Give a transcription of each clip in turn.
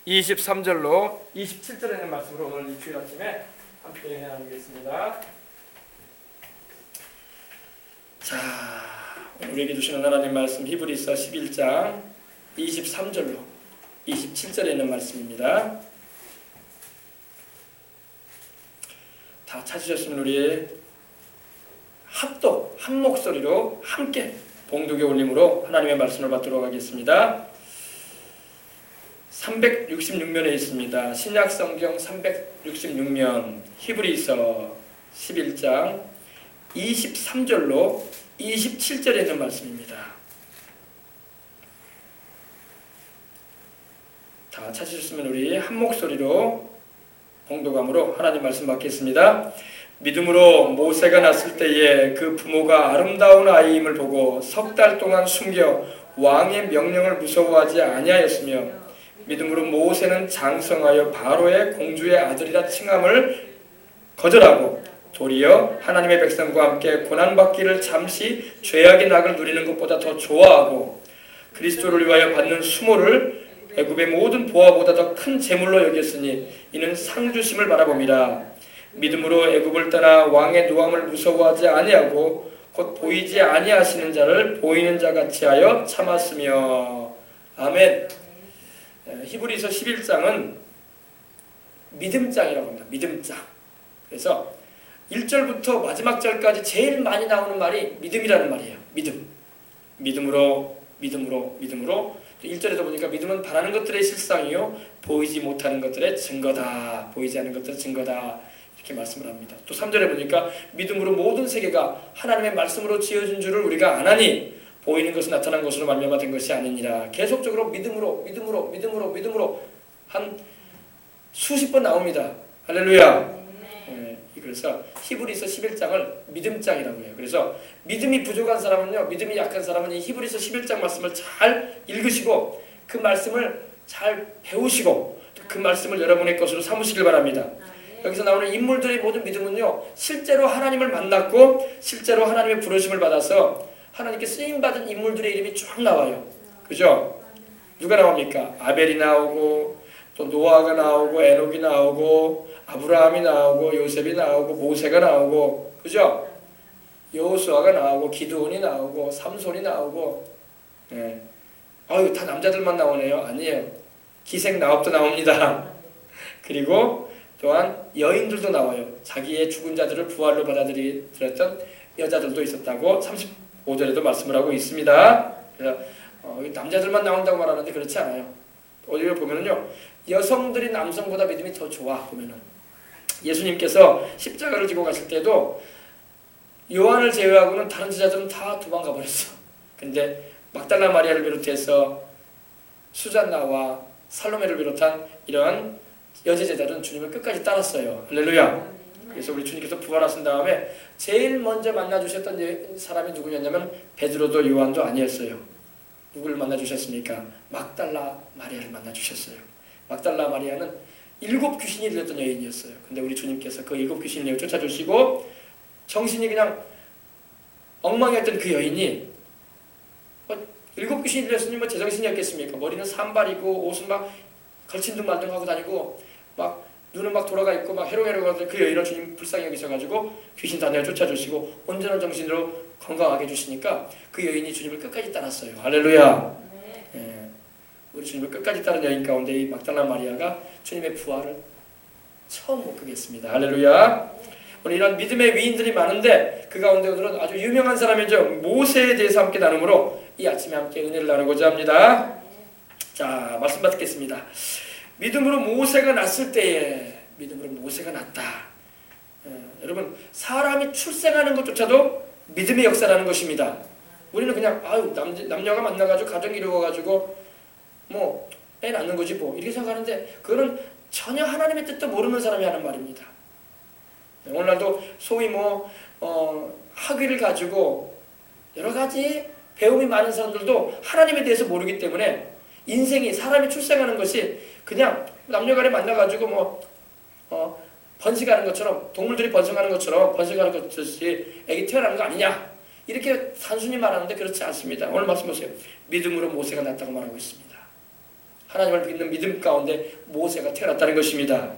23절로 27절에 있는 말씀으로 오늘 이 주일 아침에 함께 나누겠습니다. 자, 우리에게 주시는 하나님 말씀 히브리서 11장 23절로 27절에 있는 말씀입니다. 다 찾으셨으면 우리 합독, 한 목소리로 함께 봉독의 올림으로 하나님의 말씀을 받도록 하겠습니다. 366면에 있습니다. 신약성경 366면 히브리서 11장 23절로 27절에 있는 말씀입니다. 다 찾으셨으면 우리 한 목소리로 봉독함으로 하나님 말씀 받겠습니다. 믿음으로 모세가 났을 때에 그 부모가 아름다운 아이임을 보고 석 달 동안 숨겨 왕의 명령을 무서워하지 아니하였으며 믿음으로 모세는 장성하여 바로의 공주의 아들이라 칭함을 거절하고 도리어 하나님의 백성과 함께 고난받기를 잠시 죄악의 낙을 누리는 것보다 더 좋아하고 그리스도를 위하여 받는 수모를 애굽의 모든 보화보다 더 큰 재물로 여겼으니 이는 상주심을 바라봅니다. 믿음으로 애굽을 떠나 왕의 노함을 무서워하지 아니하고 곧 보이지 아니하시는 자를 보이는 자 같이 하여 참았으며. 아멘. 히브리서 11장은 믿음장이라고 합니다. 믿음장. 그래서 1절부터 마지막 절까지 제일 많이 나오는 말이 믿음이라는 말이에요. 믿음. 믿음으로 1절에서 보니까 믿음은 바라는 것들의 실상이요 보이지 못하는 것들의 증거다. 보이지 않는 것들의 증거다. 이렇게 말씀을 합니다. 또 3절에 보니까 믿음으로 모든 세계가 하나님의 말씀으로 지어진 줄을 우리가 아나니 보이는 것은 나타난 것으로 말미암아 된 것이 아니니라. 계속적으로 믿음으로 한 수십 번 나옵니다. 할렐루야. 그래서 히브리서 11장을 믿음장이라고 해요. 그래서 믿음이 부족한 사람은요, 믿음이 약한 사람은 이 히브리서 11장 말씀을 잘 읽으시고 그 말씀을 잘 배우시고 그 말씀을 여러분의 것으로 삼으시길 바랍니다. 여기서 나오는 인물들의 모든 믿음은요, 실제로 하나님을 만났고 실제로 하나님의 부르심을 받아서 하나님께 쓰임받은 인물들의 이름이 쭉 나와요. 그죠? 누가 나옵니까? 아벨이 나오고 또 노아가 나오고 에녹이 나오고 아브라함이 나오고 요셉이 나오고 모세가 나오고, 그죠? 여호수아가 나오고 기드온이 나오고 삼손이 나오고. 아유, 다 남자들만 나오네요. 아니에요. 기생 나업도 나옵니다. 그리고 또한 여인들도 나와요. 자기의 죽은 자들을 부활로 받아들였던 여자들도 있었다고 35절에도 말씀을 하고 있습니다. 그래서 남자들만 나온다고 말하는데 그렇지 않아요. 오히려 보면은요, 여성들이 남성보다 믿음이 더 좋아. 보면은 예수님께서 십자가를 지고 가실 때도 요한을 제외하고는 다른 제자들은 다 도망가 버렸어. 근데 막달라 마리아를 비롯해서 수잔나와 살로메를 비롯한 이러한 여제 제자들은 주님을 끝까지 따랐어요. 할렐루야. 그래서 우리 주님께서 부활하신 다음에 제일 먼저 만나주셨던 사람이 누구였냐면 베드로도 요한도 아니었어요. 누구를 만나주셨습니까? 막달라 마리아를 만나주셨어요. 막달라 마리아는 7 귀신이 들렸던 여인이었어요. 근데 우리 주님께서 그 7 귀신을 쫓아주시고 정신이 그냥 엉망이었던 그 여인이 7 귀신이 들렸으니 뭐 제정신이었겠습니까? 머리는 산발이고 옷은 막 걸친 둥 말둥 하고 다니고 막 눈은 막 돌아가 있고 막 해롱해롱 하던 그 여인을 주님 불쌍히 여기셔가지고 귀신 다 내어 쫓아주시고 온전한 정신으로 건강하게 해주시니까 그 여인이 주님을 끝까지 따랐어요. 할렐루야. 우리 주님을 끝까지 따른 여인 가운데 이 막달라 마리아가 주님의 부활을 처음 못 보겠습니다. 할렐루야. 오늘 이런 믿음의 위인들이 많은데 그 가운데 오늘은 아주 유명한 사람이죠. 모세에 대해서 함께 나누므로 이 아침에 함께 은혜를 나누고자 합니다. 자, 말씀 받겠습니다. 믿음으로 모세가 났을 때에 믿음으로 모세가 났다. 여러분, 사람이 출생하는 것조차도 믿음의 역사라는 것입니다. 우리는 그냥 남녀가 만나가지고 가정 이루어가지고 뭐 애 낳는 거지 뭐 이렇게 생각하는데 그거는 전혀 하나님의 뜻도 모르는 사람이 하는 말입니다. 오늘날도 소위 학위를 가지고 여러 가지 배움이 많은 사람들도 하나님에 대해서 모르기 때문에 인생이 사람이 출생하는 것이 그냥 남녀간에 만나가지고 번식하는 것처럼 동물들이 번성하는 것처럼 번식하는 것이 애기 태어나는 거 아니냐 이렇게 단순히 말하는데 그렇지 않습니다. 오늘 말씀 보세요. 믿음으로 모세가 났다고 말하고 있습니다. 하나님을 믿는 믿음 가운데 모세가 태어났다는 것입니다.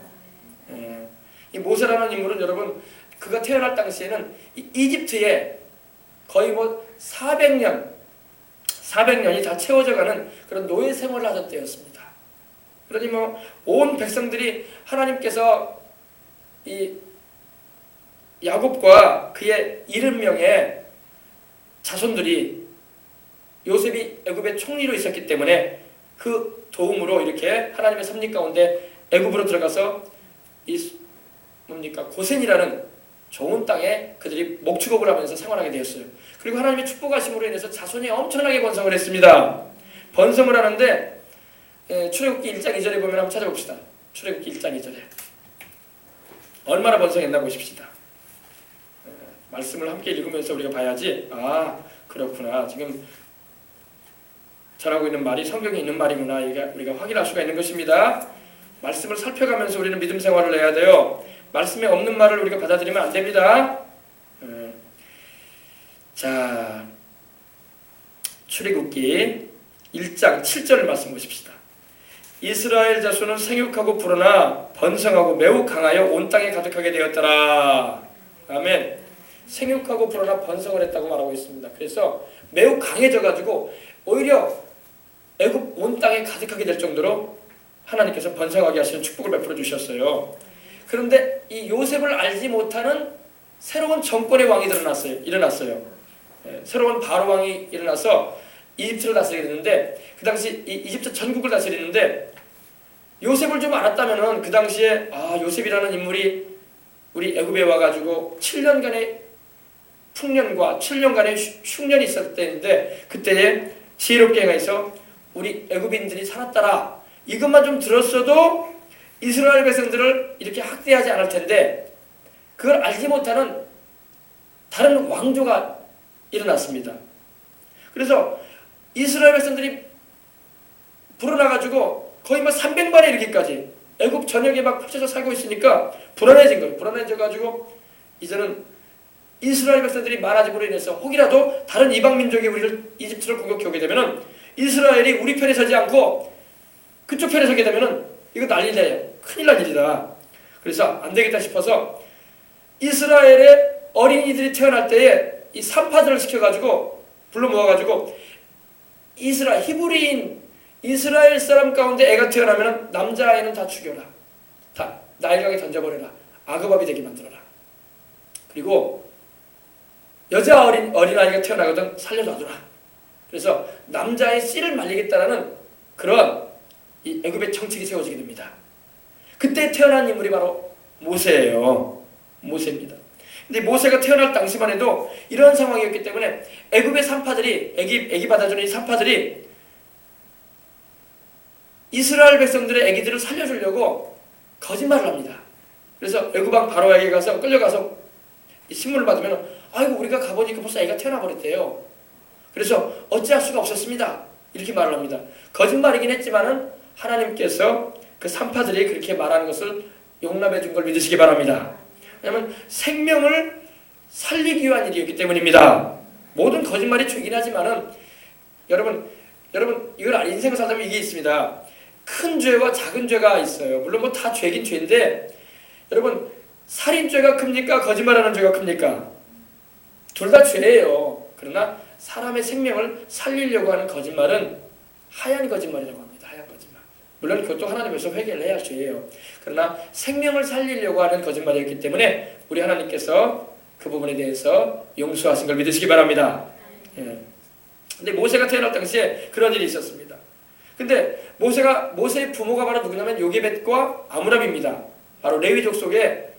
이 모세라는 인물은 여러분 그가 태어날 당시에는 이집트에 거의 400년이 다 채워져가는 그런 노예 생활을 하던 때였습니다. 그러니 온 백성들이 하나님께서 이 야곱과 그의 70명의 자손들이 요셉이 애굽의 총리로 있었기 때문에 그 도움으로 이렇게 하나님의 섭리 가운데 애굽으로 들어가서 고센이라는 좋은 땅에 그들이 목축업을 하면서 생활하게 되었어요. 그리고 하나님의 축복하심으로 인해서 자손이 엄청나게 번성을 했습니다. 번성을 하는데 출애굽기 1장 2절에 보면 한번 찾아봅시다. 출애굽기 1장 2절에 얼마나 번성했나 보십시다. 말씀을 함께 읽으면서 우리가 봐야지 그렇구나, 지금 전하고 있는 말이 성경에 있는 말이구나, 우리가 확인할 수가 있는 것입니다. 말씀을 살펴가면서 우리는 믿음 생활을 해야 돼요. 말씀에 없는 말을 우리가 받아들이면 안 됩니다. 자, 출애굽기 1장 7절 말씀 보십시다. 이스라엘 자손은 생육하고 불어나 번성하고 매우 강하여 온 땅에 가득하게 되었더라. 아멘. 생육하고 불어나 번성을 했다고 말하고 있습니다. 그래서 매우 강해져가지고 오히려 애굽 온 땅에 가득하게 될 정도로 하나님께서 번성하게 하시는 축복을 베풀어 주셨어요. 그런데 이 요셉을 알지 못하는 새로운 정권의 왕이 일어났어요. 새로운 바로 왕이 일어나서 이집트를 다스리게 됐는데, 그 당시 이집트 전국을 다스리는데, 요셉을 좀 알았다면은 그 당시에 요셉이라는 인물이 우리 애굽에 와가지고 7년간의 풍년과 7년간의 흉년이 있었을 때인데, 그때에 지혜롭게 행해서 우리 애굽인들이 살았더라, 이것만 좀 들었어도 이스라엘 백성들을 이렇게 학대하지 않을 텐데, 그걸 알지 못하는 다른 왕조가 일어났습니다. 그래서 이스라엘 백성들이 불어나가지고 거의 300만에 이르기까지 애굽 전역에 펼쳐서 살고 있으니까 불안해진 거예요. 불안해져가지고 이제는 이스라엘 백성들이 많아짐으로 인해서 혹이라도 다른 이방 민족이 우리를 이집트를 공격해 오게 되면은 이스라엘이 우리 편에 서지 않고 그쪽 편에 서게 되면은 이거 난리네요. 큰일 날 일이다. 그래서 안 되겠다 싶어서 이스라엘의 어린이들이 태어날 때에 이 산파들을 시켜가지고 불러 모아가지고 히브리인 이스라엘 사람 가운데 애가 태어나면 남자아이는 다 죽여라. 다 나일강에 던져버려라. 아그밥이 되게 만들어라. 그리고 여자 어린아이가 태어나거든 살려놔두라. 그래서 남자의 씨를 말리겠다라는 그런 이 애굽의 정책이 세워지게 됩니다. 그때 태어난 인물이 바로 모세예요. 모세입니다. 근데 모세가 태어날 당시만 해도 이런 상황이었기 때문에 애굽의 산파들이 애기 받아주는 이 산파들이 이스라엘 백성들의 애기들을 살려주려고 거짓말을 합니다. 그래서 애굽 왕 바로에게 가서 끌려가서 신문을 받으면 아이고 우리가 가보니까 벌써 애가 태어나 버렸대요. 그래서 어찌할 수가 없었습니다. 이렇게 말을 합니다. 거짓말이긴 했지만은 하나님께서 그 산파들이 그렇게 말하는 것을 용납해 준 걸 믿으시기 바랍니다. 왜냐하면 생명을 살리기 위한 일이었기 때문입니다. 모든 거짓말이 죄긴 하지만은 여러분 이걸 인생을 살다 보면 이게 있습니다. 큰 죄와 작은 죄가 있어요. 물론 다 죄긴 죄인데 여러분 살인죄가 큽니까? 거짓말하는 죄가 큽니까? 둘 다 죄예요. 그러나 사람의 생명을 살리려고 하는 거짓말은 하얀 거짓말이라고 합니다. 하얀 거짓말. 물론 그것도 하나님께서 회개를 해야 할 죄예요. 그러나 생명을 살리려고 하는 거짓말이었기 때문에 우리 하나님께서 그 부분에 대해서 용서하신 걸 믿으시기 바랍니다. 근데 모세가 태어날 당시에 그런 일이 있었습니다. 근데 모세의 부모가 바로 누구냐면 요게벳과 아므람입니다. 바로 레위족 속에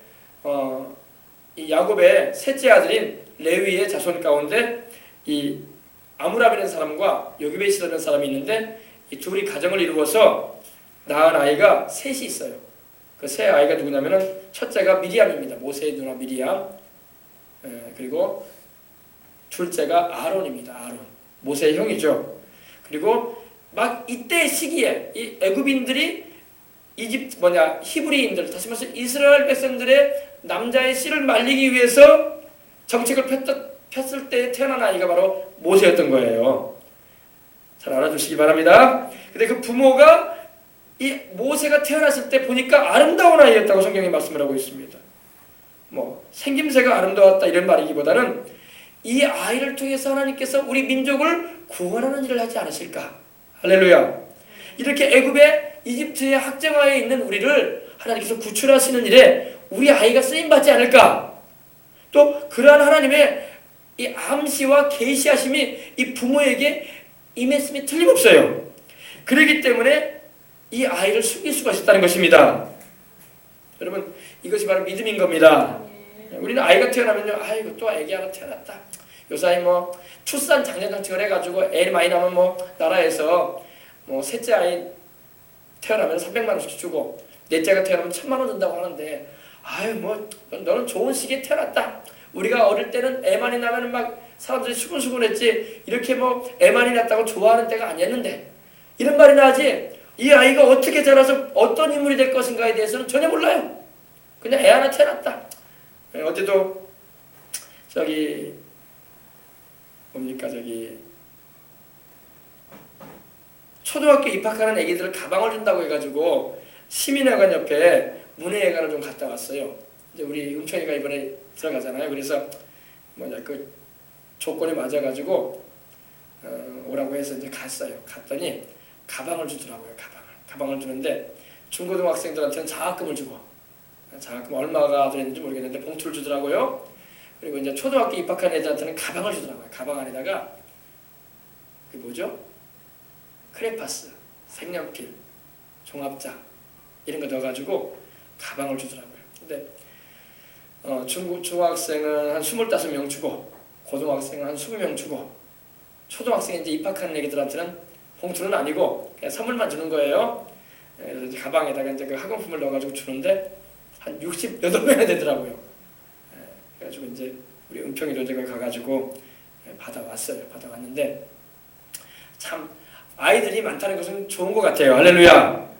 이 야곱의 셋째 아들인 레위의 자손 가운데 이 아므람이라는 사람과 요게벳이라는 사람이 있는데 이 둘이 가정을 이루어서 낳은 아이가 셋이 있어요. 그 세 아이가 누구냐면은 첫째가 미리암입니다. 모세의 누나 미리암. 그리고 둘째가 아론입니다. 아론. 모세의 형이죠. 그리고 막 이때 시기에 이 애굽인들이 히브리인들, 다시 말해서 이스라엘 백성들의 남자의 씨를 말리기 위해서 정책을 폈을 때 태어난 아이가 바로 모세였던 거예요. 잘 알아두시기 바랍니다. 근데 그 부모가 이 모세가 태어났을 때 보니까 아름다운 아이였다고 성경이 말씀을 하고 있습니다. 뭐 생김새가 아름다웠다 이런 말이기보다는 이 아이를 통해서 하나님께서 우리 민족을 구원하는 일을 하지 않으실까. 할렐루야. 이렇게 애굽의 이집트의 학정하에 있는 우리를 하나님께서 구출하시는 일에 우리 아이가 쓰임받지 않을까. 또 그러한 하나님의 이 암시와 계시하심이 이 부모에게 임했음이 틀림없어요. 그렇기 때문에 이 아이를 숨길 수가 있었다는 것입니다. 여러분, 이것이 바로 믿음인 겁니다. 우리는 아이가 태어나면요, 아이고 또 애기 하나 태어났다. 요사이 뭐 출산 장려정책을 해가지고 애 많이 나면 뭐 나라에서 뭐 셋째 아이 태어나면 300만 원씩 주고 넷째가 태어나면 1000만 원 준다고 하는데, 아유 뭐 너는 좋은 시기에 태어났다. 우리가 어릴 때는 애 많이 나면은 막 사람들이 수근수근했지, 이렇게 뭐 애 많이 났다고 좋아하는 때가 아니었는데, 이런 말이나 하지. 이 아이가 어떻게 자라서 어떤 인물이 될 것인가에 대해서는 전혀 몰라요. 그냥 애 하나 태어났다. 어제도 저기 뭡니까, 저기 초등학교 입학하는 애기들 가방을 준다고 해가지고 시민회관 옆에 문예회관을 좀 갔다 왔어요. 이제 우리 은총이가 이번에 들어가잖아요. 그래서 뭐냐 그 조건이 맞아가지고 오라고 해서 이제 갔어요. 갔더니 가방을 주더라고요. 가방을 주는데 중고등학생들한테는 장학금을 주고, 장학금 얼마가 들었는지 모르겠는데 봉투를 주더라고요. 그리고 이제 초등학교 입학한 애들한테는 가방을 주더라고요. 가방 안에다가 그 뭐죠? 크레파스, 색연필, 종합장 이런 거 넣어가지고 가방을 주더라고요. 근데 중학생은 한 25명 주고, 고등학생은 한 20명 주고, 초등학생이 이제 입학하는 애기들한테는 봉투는 아니고 그냥 선물만 주는 거예요. 그래서 이제 가방에다가 이제 그 학용품을 넣어가지고 주는데 한 68명이 되더라고요. 그래가지고 이제 우리 은평이도 이제 거기 가가지고 받아왔어요. 받아왔는데 참 아이들이 많다는 것은 좋은 것 같아요. 할렐루야.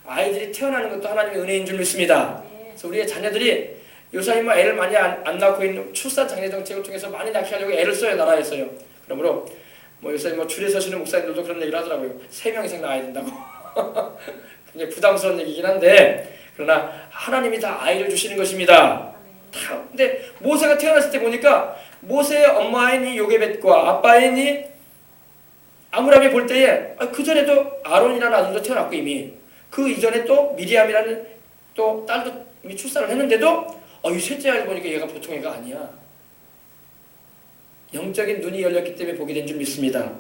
아이들이 태어나는 것도 하나님의 은혜인 줄 믿습니다. 그래서 우리의 자녀들이 요사이 뭐 애를 많이 안 낳고 있는 출산 장려 정책을 통해서 많이 낳게 하려고 애를 써요. 나라에서요. 그러므로 뭐 요새 뭐 줄에 서시는 목사님들도 그런 얘기를 하더라고요. 3명 이상 낳아야 된다고. 굉장히 부담스러운 얘기긴 한데, 그러나 하나님이 다 아이를 주시는 것입니다. 다. 근데 모세가 태어났을 때 보니까 모세의 엄마인 요게벳과 아빠인 아므람이 볼 때에 그 전에도 아론이라는 아들도 태어났고, 이미 그 이전에 또 미리암이라는 또 딸도 이미 출산을 했는데도 이 셋째 아이를 보니까 얘가 보통 애가 아니야. 영적인 눈이 열렸기 때문에 보게 된 줄 믿습니다.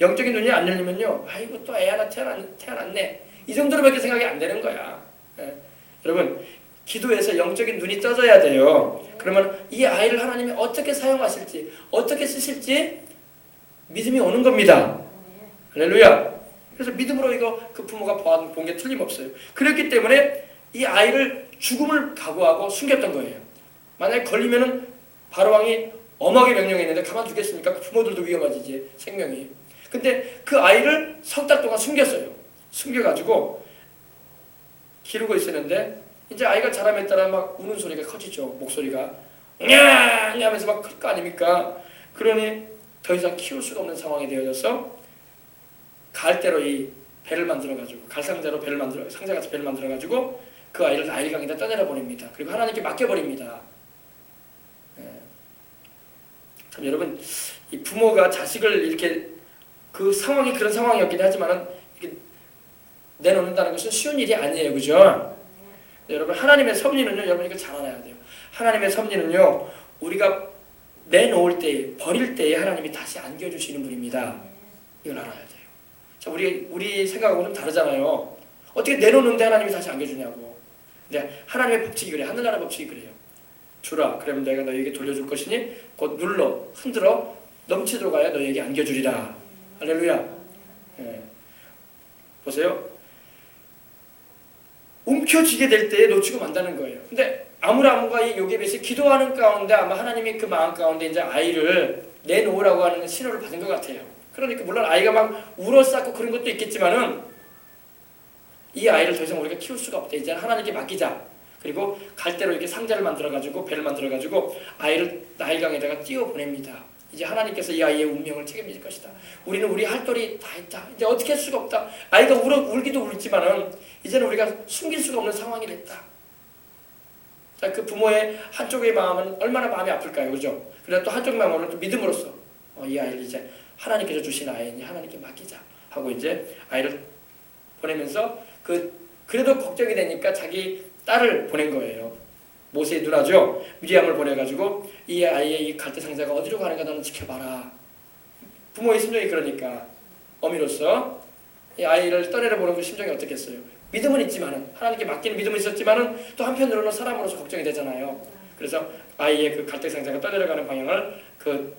영적인 눈이 안 열리면요, 아이고 또 애 하나 태어났네, 이 정도로밖에 생각이 안 되는 거야. 여러분, 기도에서 영적인 눈이 떠져야 돼요. 그러면 이 아이를 하나님이 어떻게 사용하실지, 어떻게 쓰실지 믿음이 오는 겁니다. 할렐루야. 그래서 믿음으로 이거 그 부모가 본 게 틀림없어요. 그렇기 때문에 이 아이를 죽음을 각오하고 숨겼던 거예요. 만약에 걸리면은 바로왕이 엄하게 명령했는데 가만두겠습니까? 그 부모들도 위험하지, 생명이. 근데 그 아이를 석 달 동안 숨겼어요. 숨겨가지고 기르고 있었는데 이제 아이가 자람에 따라 막 우는 소리가 커지죠. 목소리가 냐 하면서 막 클 거 아닙니까? 그러니 더 이상 키울 수가 없는 상황이 되어져서 갈대로 이 배를 만들어가지고, 갈상자로 배를 만들어, 상자같이 배를 만들어가지고 그 아이를 나일강에다 떠내려 보냅니다. 그리고 하나님께 맡겨버립니다. 참 여러분, 이 부모가 자식을 이렇게 그 상황이 그런 상황이었긴 하지만은 이렇게 내놓는다는 것은 쉬운 일이 아니에요, 그죠? 여러분, 하나님의 섭리는요, 여러분 이거 잘 알아야 돼요. 하나님의 섭리는요, 우리가 내놓을 때, 버릴 때에 하나님이 다시 안겨주시는 분입니다. 이걸 알아야 돼요. 자, 우리 생각하고는 다르잖아요. 어떻게 내놓는데 하나님이 다시 안겨주냐고. 근데 하나님의 법칙이 그래요. 하늘나라 법칙이 그래요. 주라, 그러면 내가 너에게 돌려줄 것이니 곧 눌러, 흔들어 넘치도록 하여 너에게 안겨주리라. 할렐루야. 보세요. 움켜쥐게 될 때에 놓치고 만다는 거예요. 근데 아므람과 이 요게벳이 기도하는 가운데 아마 하나님이 그 마음 가운데 이제 아이를 내놓으라고 하는 신호를 받은 것 같아요. 그러니까 물론 아이가 막 울어쌌고 그런 것도 있겠지만은 이 아이를 더 이상 우리가 키울 수가 없다. 이제 하나님께 맡기자. 그리고 갈대로 이렇게 상자를 만들어가지고 배를 만들어가지고 아이를 나일강에다가 띄워 보냅니다. 이제 하나님께서 이 아이의 운명을 책임질 것이다. 우리는 우리 할 도리 다 했다. 이제 어떻게 할 수가 없다. 아이가 울기도 울지만은 이제는 우리가 숨길 수가 없는 상황이 됐다. 자, 그 부모의 한쪽의 마음은 얼마나 마음이 아플까요, 그죠? 그러나 또 한쪽 마음은 또 믿음으로써 이 아이를 이제 하나님께서 주신 아이니 하나님께 맡기자 하고 이제 아이를 보내면서 그래도 걱정이 되니까 자기 딸을 보낸 거예요. 모세의 누나죠. 미리암을 보내가지고 이 아이의 이 갈대 상자가 어디로 가는가 너는 지켜봐라. 부모의 심정이 그러니까 어미로서 이 아이를 떠내려 보는 그 심정이 어떻겠어요. 믿음은 있지만은 하나님께 맡기는 믿음은 있었지만은 또 한편으로는 사람으로서 걱정이 되잖아요. 그래서 아이의 그 갈대 상자가 떠내려가는 방향을 그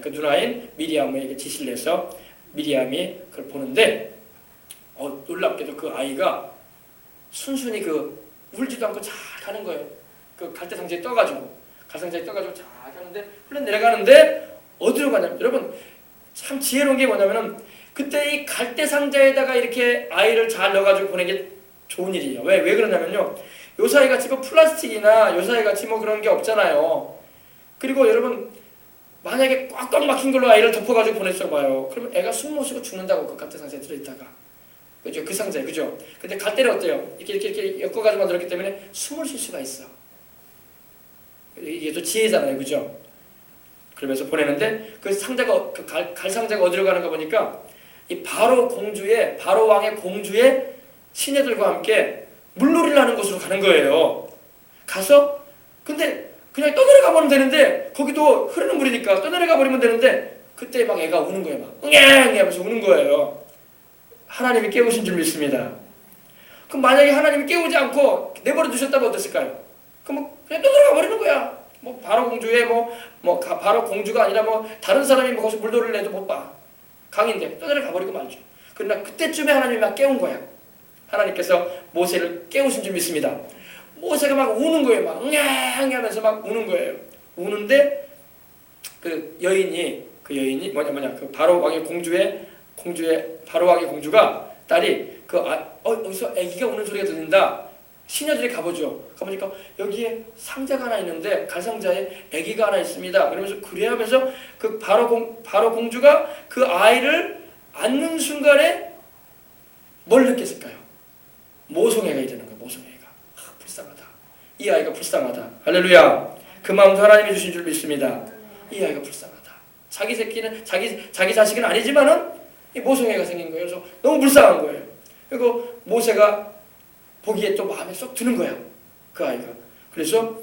누나인 미리암에게 지시를 해서 미리암이 그걸 보는데 놀랍게도 그 아이가 순순히 울지도 않고 잘 가는 거예요. 그 갈대 상자에 떠가지고 잘 가는데 흘러 내려가는데 어디로 가냐면 여러분 참 지혜로운 게 뭐냐면은 그때 이 갈대 상자에다가 이렇게 아이를 잘 넣어가지고 보내는 게 좋은 일이에요. 왜 그러냐면요. 요사이같이 플라스틱이나 요사이같이 그런 게 없잖아요. 그리고 여러분 만약에 꽉꽉 막힌 걸로 아이를 덮어가지고 보냈어 봐요. 그러면 애가 숨 못 쉬고 죽는다고 그 갈대 상자에 들어있다가. 그죠? 그 상자에, 그죠? 근데 갈대는 어때요? 이렇게 엮어가지고 만들었기 때문에 숨을 쉴 수가 있어. 이게 또 지혜잖아요, 그죠? 그러면서 보내는데 그 상자가 갈 상자가 어디로 가는가 보니까 이 바로 왕의 공주의 시녀들과 함께 물놀이를 하는 곳으로 가는 거예요. 가서 근데 그냥 떠내려가 버리면 되는데 거기도 흐르는 물이니까 떠내려가 버리면 되는데 그때 막 애가 우는 거예요. 막 응애 하면서 우는 거예요. 하나님이 깨우신 줄 믿습니다. 그럼 만약에 하나님이 깨우지 않고 내버려 두셨다면 어땠을까요? 그럼 그냥 떠들어가 버리는 거야. 바로 공주의 바로 공주가 아니라 다른 사람이 거기서 물놀이를 해도 못 봐. 강인데 떠들어가 버리고 말죠. 그러나 그때쯤에 하나님이 막 깨운 거야. 하나님께서 모세를 깨우신 줄 믿습니다. 모세가 막 우는 거예요. 막 응애 하면서 막 우는 거예요. 우는데 그 여인이 그 바로 왕의 바로 왕의 공주가 딸이 어디서 아기가 우는 소리가 들린다. 시녀들이 가보죠. 가보니까 여기에 상자가 하나 있는데 갈상자에 아기가 하나 있습니다. 그러면서 그래 하면서 그 바로 공주가 그 아이를 안는 순간에 뭘 느꼈을까요? 모성애가 일어나는 거예요. 모성애가. 불쌍하다. 이 아이가 불쌍하다. 할렐루야. 그 마음도 하나님이 주신 줄 믿습니다. 이 아이가 불쌍하다. 자기 새끼는 자기 자식은 아니지만은 이 모성애가 생긴 거예요. 그래서 너무 불쌍한 거예요. 그리고 모세가 보기에 또 마음에 쏙 드는 거야. 그 아이가. 그래서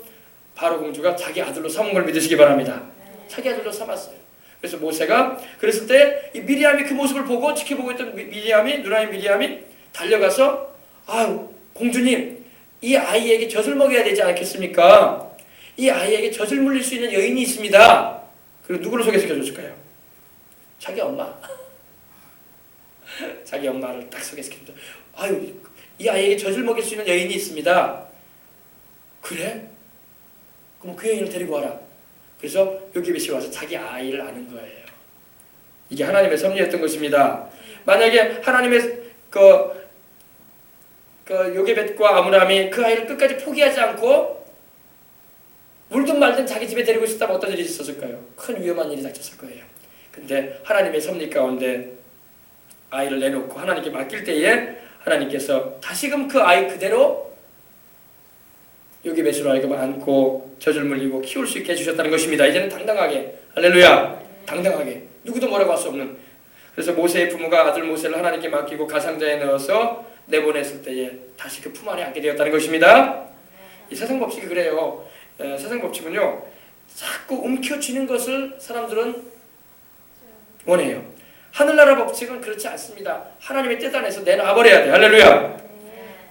바로 공주가 자기 아들로 삼은 걸 믿으시기 바랍니다. 자기 아들로 삼았어요. 그래서 모세가 그랬을 때 이 미리암이 그 모습을 보고 지켜보고 있던 누나인 미리암이 달려가서 아유 공주님 이 아이에게 젖을 먹여야 되지 않겠습니까? 이 아이에게 젖을 물릴 수 있는 여인이 있습니다. 그리고 누구를 소개시켜줬을까요? 자기 엄마. 자기 엄마를 딱 소개시켜줬죠. 아유 이 아이에게 젖을 먹일 수 있는 여인이 있습니다. 그래? 그럼 그 여인을 데리고 와라. 그래서 요게벳이 와서 자기 아이를 아는 거예요. 이게 하나님의 섭리였던 것입니다. 만약에 하나님의 요게벳과 아므람이 그 아이를 끝까지 포기하지 않고 울든 말든 자기 집에 데리고 있었다면 어떤 일이 있었을까요? 큰 위험한 일이 닥쳤을 거예요. 근데 하나님의 섭리 가운데 아이를 내놓고 하나님께 맡길 때에 하나님께서 다시금 그 아이 그대로 요게벳으로 하여금 안고 젖을 물리고 키울 수 있게 해주셨다는 것입니다. 이제는 당당하게 할렐루야 당당하게 누구도 뭐라고 할 수 없는. 그래서 모세의 부모가 아들 모세를 하나님께 맡기고 가상자에 넣어서 내보냈을 때에 다시 그 품 안에 안게 되었다는 것입니다. 이 세상 법칙이 그래요. 세상 법칙은요 자꾸 움켜쥐는 것을 사람들은 원해요. 하늘나라 법칙은 그렇지 않습니다. 하나님의 뜻 안에서 내놔버려야 돼. 할렐루야.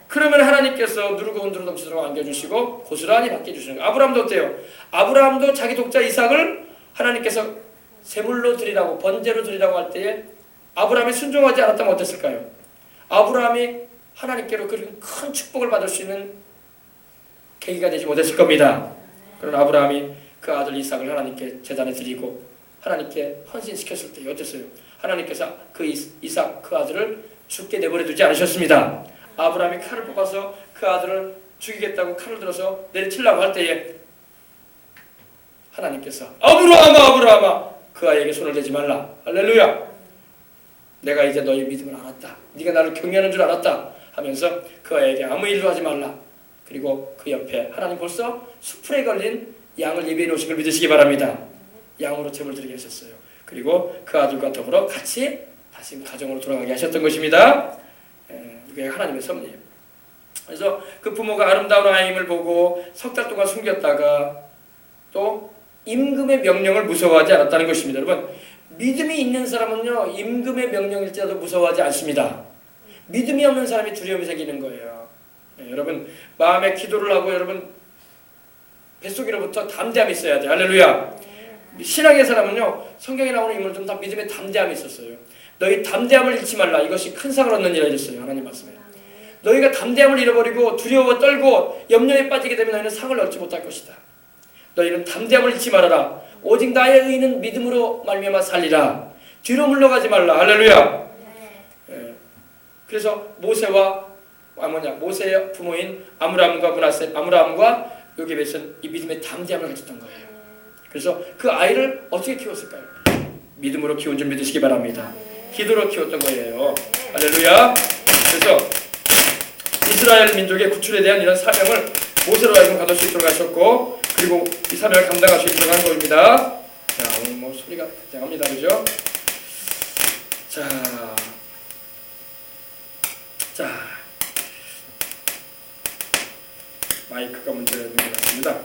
그러면 하나님께서 누르고 넘치도록 안겨주시고 고스란히 맡겨주시는 거예요. 아브라함도 어때요? 아브라함도 자기 독자 이삭을 하나님께서 제물로 드리라고 번제로 드리라고 할 때에 아브라함이 순종하지 않았다면 어땠을까요? 아브라함이 하나님께로 그런 큰 축복을 받을 수 있는 계기가 되지 못했을 겁니다. 그러나 아브라함이 그 아들 이삭을 하나님께 제단에 드리고 하나님께 헌신시켰을 때 어땠어요? 하나님께서 그 이삭 그 아들을 죽게 내버려 두지 않으셨습니다. 아브라함이 칼을 뽑아서 그 아들을 죽이겠다고 칼을 들어서 내리치려고 할 때에 하나님께서 아브라함아 그 아이에게 손을 대지 말라. 할렐루야. 내가 이제 너희 믿음을 알았다. 네가 나를 경외하는 줄 알았다 하면서 그 아이에게 아무 일도 하지 말라. 그리고 그 옆에 하나님 벌써 수풀에 걸린 양을 예비해 놓으신 걸 믿으시기 바랍니다. 양으로 제물 드리게 하셨어요. 그리고 그 아들과 더불어 같이 다시 가정으로 돌아가게 하셨던 것입니다. 이게 하나님의 섭리예요. 그래서 그 부모가 아름다운 아이임을 보고 석 달 동안 숨겼다가 또 임금의 명령을 무서워하지 않았다는 것입니다. 여러분, 믿음이 있는 사람은요, 임금의 명령일지라도 무서워하지 않습니다. 믿음이 없는 사람이 두려움이 생기는 거예요. 여러분, 마음에 기도를 하고 여러분 뱃속으로부터 담대함이 있어야 돼요. 할렐루야. 신앙의 사람은요, 성경에 나오는 인물들은 다 믿음의 담대함이 있었어요. 너희 담대함을 잃지 말라. 이것이 큰 상을 얻는 일이라 했어요. 하나님 말씀에. 너희가 담대함을 잃어버리고 두려워 떨고 염려에 빠지게 되면 너희는 상을 얻지 못할 것이다. 너희는 담대함을 잃지 말아라. 오직 나의 의인은 믿음으로 말미암아 살리라. 뒤로 물러가지 말라. 할렐루야. 그래서 모세의 부모인 아므람과 요게벳은 이 믿음의 담대함을 가졌던 거예요. 그래서 그 아이를 어떻게 키웠을까요? 믿음으로 키운 줄 믿으시기 바랍니다. 기도로 키웠던 거예요. 할렐루야. 그래서 이스라엘 민족의 구출에 대한 이런 사명을 모세로 하여금 받을 수 있도록 하셨고, 그리고 이 사명을 감당할 수 있도록 한 겁니다. 자, 오늘 뭐 소리가 굉장합니다. 그죠? 자, 마이크가 문제가 있는 것 같습니다.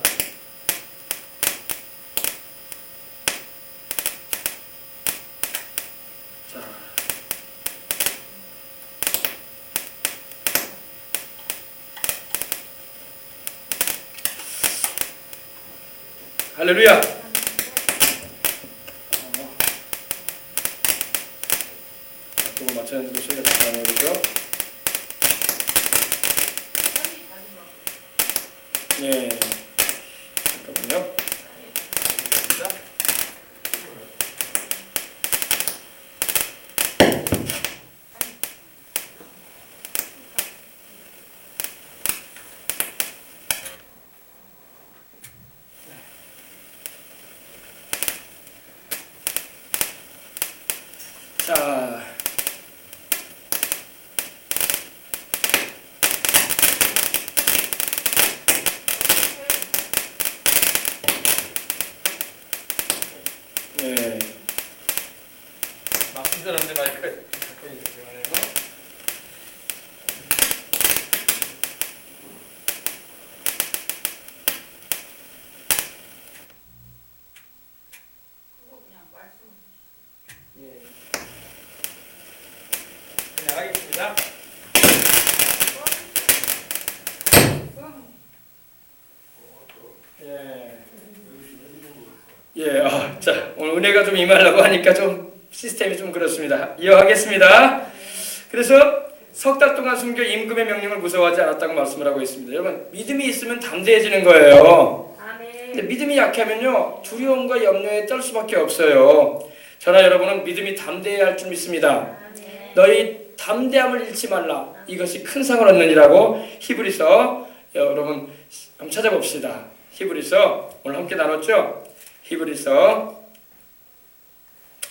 할렐루야. 그거 맞춰야 되는데 소리가 잘나네요. 그죠? 네. 잠깐만요. 자, 네. 막힌 사람들 마이크 잠깐 이동하네요. 하겠습니다. 자, 오늘 은혜가 좀 임하려고 하니까 좀 시스템이 좀 그렇습니다. 이어가겠습니다. 그래서 석 달 동안 숨겨 임금의 명령을 무서워하지 않았다고 말씀을 하고 있습니다. 여러분, 믿음이 있으면 담대해지는 거예요. 근데 믿음이 약하면요, 두려움과 염려에 떨 수밖에 없어요. 저나 여러분은 믿음이 담대해야 할 줄 믿습니다. 너희 담대함을 잃지 말라. 이것이 큰 상을 얻느니라고 히브리서 여러분 한번 찾아봅시다. 히브리서 오늘 함께 나눴죠? 히브리서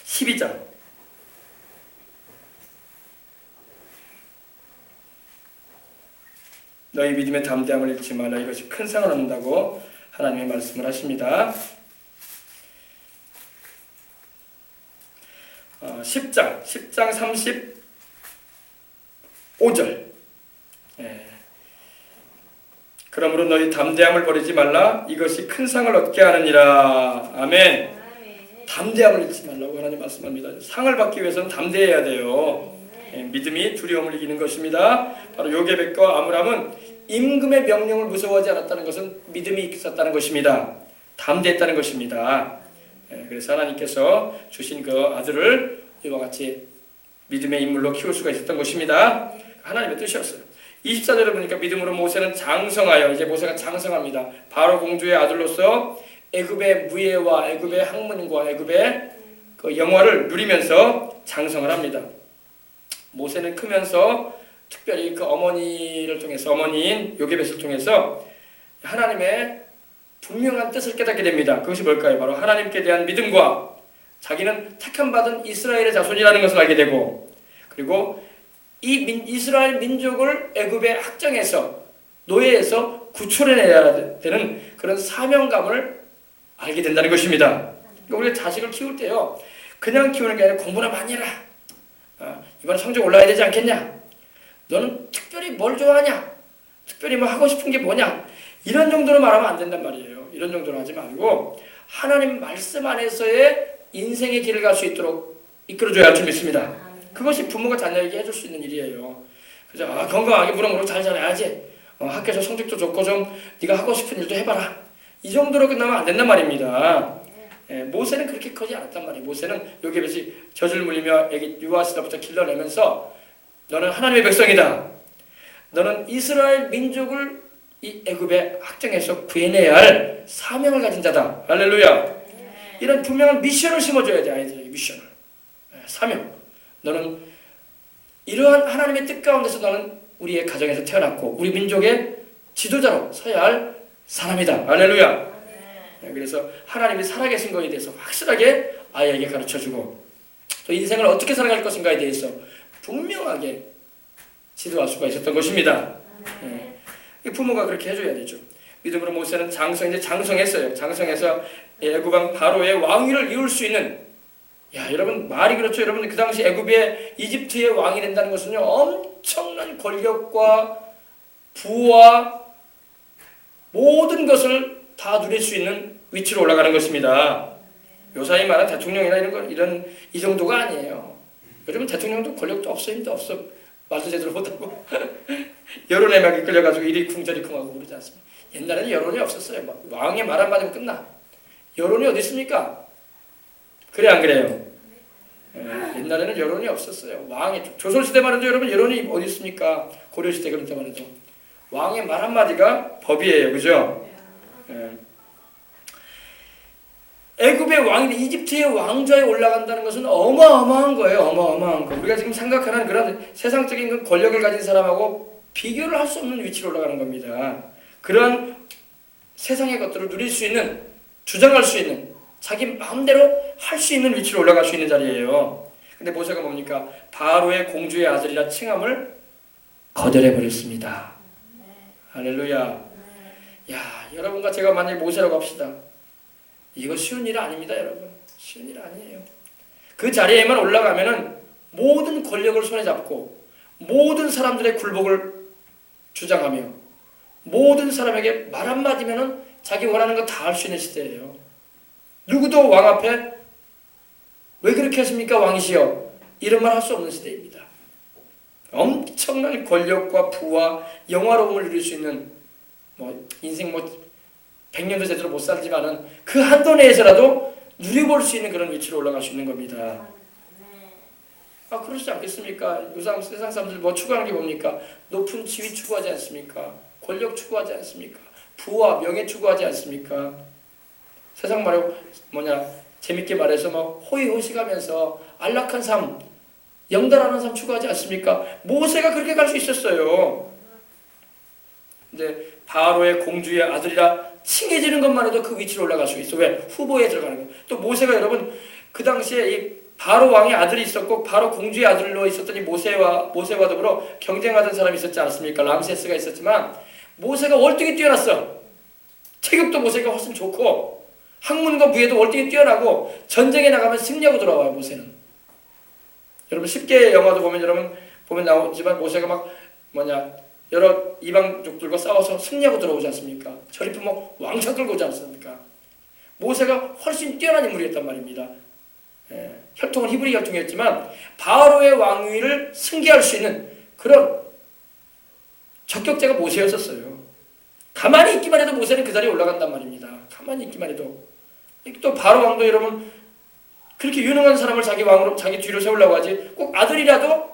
12장 너희 믿음의 담대함을 잃지 말라. 이것이 큰 상을 얻는다고 하나님의 말씀을 하십니다. 10장 35절. 그러므로 너희 담대함을 버리지 말라. 이것이 큰 상을 얻게 하느니라. 아멘. 담대함을 잃지 말라고 하나님 말씀합니다. 상을 받기 위해서는 담대해야 돼요. 믿음이 두려움을 이기는 것입니다. 바로 요게벳과 아므람은 임금의 명령을 무서워하지 않았다는 것은 믿음이 있었다는 것입니다. 담대했다는 것입니다. 그래서 하나님께서 주신 그 아들을 이와 같이 믿음의 인물로 키울 수가 있었던 것입니다. 하나님의 뜻이었어요. 24절에 보니까 믿음으로 모세는 장성하여, 이제 모세가 장성합니다. 바로 공주의 아들로서 애굽의 무예와 애굽의 학문과 애굽의 그 영화를 누리면서 장성을 합니다. 모세는 크면서 특별히 그 어머니를 통해서, 어머니인 요게벳을 통해서 하나님의 분명한 뜻을 깨닫게 됩니다. 그것이 뭘까요? 바로 하나님께 대한 믿음과 자기는 택함받은 이스라엘의 자손이라는 것을 알게 되고, 그리고 이 이스라엘 민족을 애굽의 학정에서 노예에서 구출해내야 되는 그런 사명감을 알게 된다는 것입니다. 그러니까 우리가 자식을 키울 때요, 그냥 키우는 게 아니라 공부나 많이 해라. 이번에 성적 올라야 되지 않겠냐? 너는 특별히 뭘 좋아하냐? 특별히 뭐 하고 싶은 게 뭐냐? 이런 정도로 말하면 안 된단 말이에요. 이런 정도로 하지 말고 하나님 말씀 안에서의 인생의 길을 갈 수 있도록 이끌어줘야 할 줄 믿습니다. 그것이 부모가 자녀에게 해줄 수 있는 일이에요. 그죠? 건강하게 무럭무럭 잘 자라야지. 학교에서 성적도 좋고 좀 네가 하고 싶은 일도 해봐라. 이 정도로 끝나면 안 된단 말입니다. 모세는 그렇게 크지 않았단 말이에요. 모세는 요괴벳이 젖을 물리며 애기 유아시절부터 길러내면서 너는 하나님의 백성이다. 너는 이스라엘 민족을 이 애굽의 학정에서 구해내야 할 사명을 가진 자다. 할렐루야. 이런 분명한 미션을 심어줘야 돼. 아이들에게 미션을. 사명. 너는 이러한 하나님의 뜻 가운데서 너는 우리의 가정에서 태어났고 우리 민족의 지도자로 서야 할 사람이다. 할렐루야. 그래서 하나님이 살아계신 것에 대해서 확실하게 아이에게 가르쳐주고 또 인생을 어떻게 살아갈 것인가에 대해서 분명하게 지도할 수가 있었던 것입니다. 부모가 그렇게 해줘야 되죠. 믿음으로 모세는 장성했어요. 장성해서 애굽왕 바로의 왕위를 이룰 수 있는, 여러분 말이 그렇죠. 여러분 그 당시 애굽의 이집트의 왕이 된다는 것은요, 엄청난 권력과 부와 모든 것을 다 누릴 수 있는 위치로 올라가는 것입니다. 요사이 말한 대통령이나 이 정도가 아니에요. 요즘은 대통령도 권력도 없어, 힘도 없어. 말도 제대로 못하고 여론에 막 이끌려가지고 이리쿵저리쿵하고 그러지 않습니까? 옛날에는 여론이 없었어요. 왕의 말 한마디면 끝나. 여론이 어디 있습니까? 그래 안 그래요? 옛날에는 여론이 없었어요. 조선시대만 해도 여러분 여론이 어디 있습니까? 고려시대 그런 때만 해도 왕의 말 한마디가 법이에요. 그죠? 애굽의 왕이 이집트의 왕좌에 올라간다는 것은 어마어마한 거예요. 어마어마한 거. 우리가 지금 생각하는 그런 세상적인 권력을 가진 사람하고 비교를 할 수 없는 위치로 올라가는 겁니다. 그런 세상의 것들을 누릴 수 있는, 주장할 수 있는, 자기 마음대로 할 수 있는 위치로 올라갈 수 있는 자리예요. 근데 모세가 뭡니까? 바로의 공주의 아들이라 칭함을 거절해 버렸습니다. 할렐루야. 여러분과 제가 만약에 모세라고 합시다. 이거 쉬운 일 아닙니다, 여러분. 쉬운 일 아니에요. 그 자리에만 올라가면은 모든 권력을 손에 잡고 모든 사람들의 굴복을 주장하며 모든 사람에게 말 한마디면은 자기 원하는 거 다 할 수 있는 시대예요. 누구도 왕 앞에 왜 그렇게 하십니까, 왕이시여? 이런 말 할 수 없는 시대입니다. 엄청난 권력과 부와 영화로움을 누릴 수 있는 인생 100년도 제대로 못 살지만은 그 한도 내에서라도 누려볼 수 있는 그런 위치로 올라갈 수 있는 겁니다. 그렇지 않겠습니까? 요즘 세상 사람들 추구하는 게 뭡니까? 높은 지위 추구하지 않습니까? 권력 추구하지 않습니까? 부와 명예 추구하지 않습니까? 세상 말고 재밌게 말해서 호의호식하면서 안락한 삶, 영달하는 삶 추구하지 않습니까? 모세가 그렇게 갈 수 있었어요. 근데 바로의 공주의 아들이라 칭해지는 것만 해도 그 위치로 올라갈 수 있어. 왜? 후보에 들어가는 거예요. 또 모세가 여러분 그 당시에 이 바로 왕의 아들이 있었고 바로 공주의 아들로 있었던 이 모세와 더불어 경쟁하던 사람이 있었지 않습니까? 람세스가 있었지만 모세가 월등히 뛰어났어. 체격도 모세가 훨씬 좋고 학문과 무예도 월등히 뛰어나고 전쟁에 나가면 승리하고 돌아와요. 모세는. 여러분 10개 영화도 보면 나오지만 모세가 여러 이방족들과 싸워서 승리하고 들어오지 않습니까? 저리프 왕창 끌고 오지 않습니까? 모세가 훨씬 뛰어난 인물이었단 말입니다. 혈통은 히브리 혈통이었지만 바로의 왕위를 승계할 수 있는 그런 적격자가 모세였었어요. 가만히 있기만 해도 모세는 그 자리에 올라간단 말입니다. 가만히 있기만 해도. 또 바로 왕도 여러분 그렇게 유능한 사람을 자기 왕으로 자기 뒤로 세우려고 하지 꼭 아들이라도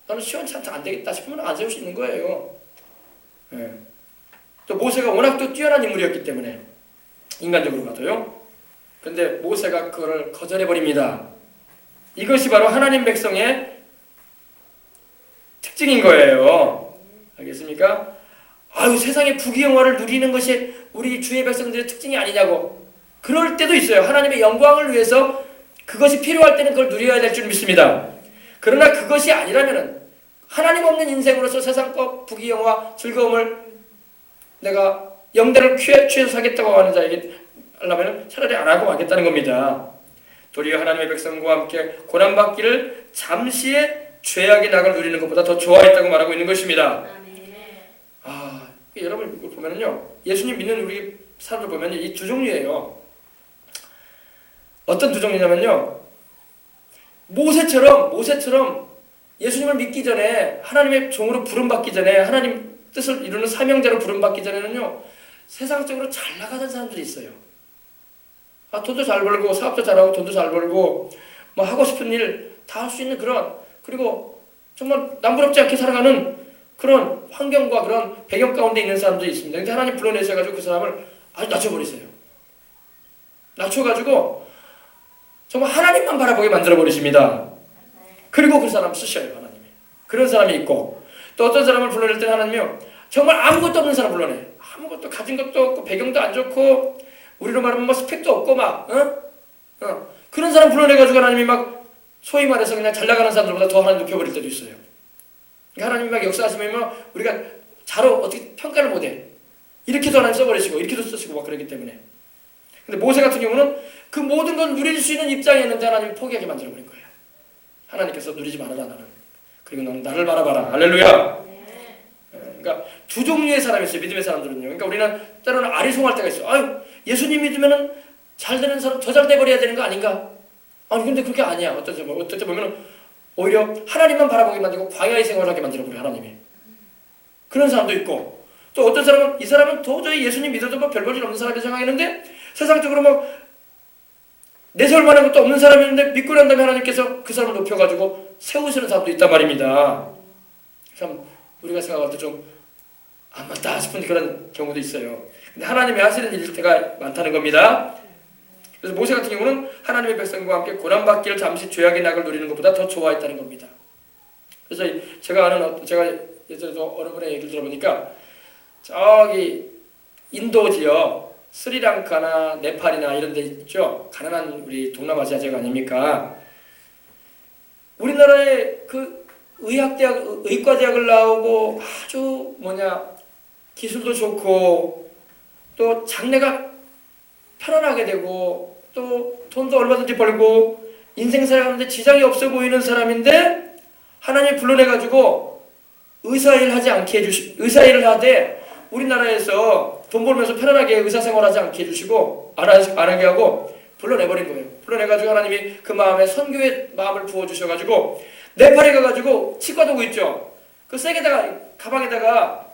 나는 시원찮게 안 되겠다 싶으면 안 세울 수 있는 거예요. 또 모세가 워낙 또 뛰어난 인물이었기 때문에 인간적으로 봐도요. 근데 모세가 그걸 거절해버립니다. 이것이 바로 하나님 백성의 특징인 거예요. 알겠습니까? 세상의 부귀영화를 누리는 것이 우리 주의 백성들의 특징이 아니냐고. 그럴 때도 있어요. 하나님의 영광을 위해서 그것이 필요할 때는 그걸 누려야 될 줄 믿습니다. 그러나 그것이 아니라면은 하나님 없는 인생으로서 세상 것 부귀영화 즐거움을 내가 영대를 취해서 사겠다고 하는 자에게 하려면 차라리 안 하고 마겠다는 겁니다. 도리어 하나님의 백성과 함께 고난받기를 잠시의 죄악의 낙을 누리는 것보다 더 좋아했다고 말하고 있는 것입니다. 여러분 이걸 보면은요, 예수님 믿는 우리 사람들 보면 이 두 종류예요. 어떤 두 종류냐면요, 모세처럼 예수님을 믿기 전에, 하나님의 종으로 부름받기 전에, 하나님 뜻을 이루는 사명자로 부름받기 전에는요, 세상적으로 잘 나가던 사람들이 있어요. 돈도 잘 벌고 사업도 잘하고 돈도 잘 벌고 뭐 하고 싶은 일 다 할 수 있는 그런, 그리고 정말 남부럽지 않게 살아가는 그런 환경과 그런 배경 가운데 있는 사람들이 있습니다. 근데 하나님 불러내셔가지고 그 사람을 아주 낮춰버리세요. 낮춰가지고 정말 하나님만 바라보게 만들어버리십니다. 그리고 그 사람 쓰셔요, 하나님이. 그런 사람이 있고, 또 어떤 사람을 불러낼 때는 하나님이요, 정말 아무것도 없는 사람 불러내. 아무것도 가진 것도 없고 배경도 안 좋고 우리로 말하면 뭐 스펙도 없고 막 그런 사람 불러내가지고 하나님이 막 소위 말해서 그냥 잘 나가는 사람들보다 더 하나님 높여버릴 때도 있어요. 하나님이 막 역사하시면 우리가 자로 어떻게 평가를 못해. 이렇게도 하나님 써버리시고 이렇게도 쓰시고 막 그러기 때문에. 근데 모세 같은 경우는 그 모든 걸 누릴 수 있는 입장이었는데 하나님이 포기하게 만들어버린 거예요. 하나님께서 누리지 말아라 나는. 그리고 너는 나를 바라봐라. 할렐루야. 그러니까 두 종류의 사람이 있어요. 믿음의 사람들은요. 그러니까 우리는 때로는 아리송할 때가 있어요. 아유, 예수님 믿으면은 잘 되는 사람 더 잘 돼버려야 되는 거 아닌가? 아니 근데 그게 아니야. 어떨 때 보면은 오히려 하나님만 바라보게 만들고 광야의 생활을 하게 만들어버려요. 하나님이. 그런 사람도 있고, 또 어떤 사람은 이 사람은 도저히 예수님 믿어도 뭐 별 볼 일 없는 사람이 생각했는데 세상적으로 뭐 내세울 만한 것도 없는 사람이었는데 믿고 난 다음에 하나님께서 그 사람을 높여가지고 세우시는 사람도 있단 말입니다. 참 우리가 생각할 때 좀 안 맞다 싶은 그런 경우도 있어요. 근데 하나님이 하시는 일일 때가 많다는 겁니다. 그래서 모세 같은 경우는 하나님의 백성과 함께 고난받기를 잠시 죄악의 낙을 누리는 것보다 더 좋아했다는 겁니다. 그래서 제가 예전에도 어느 분의 얘기를 들어보니까 저기 인도 지역 스리랑카나 네팔이나 이런 데 있죠. 가난한 우리 동남아시아 지역 아닙니까? 우리나라의 그 의과대학을 나오고 아주 기술도 좋고 또 장래가 편안하게 되고 또 돈도 얼마든지 벌고 인생 살아가는데 지장이 없어 보이는 사람인데 하나님 불러내가지고 의사일을 의사일을 하되 우리나라에서 돈 벌면서 편안하게 의사생활하지 않게 해주시고 안 하게 하고 불러내버린 거예요. 불러내가지고 하나님이 그 마음에 선교의 마음을 부어주셔가지고 네팔에 가가지고 치과 도구 있죠. 그 세게다가 가방에다가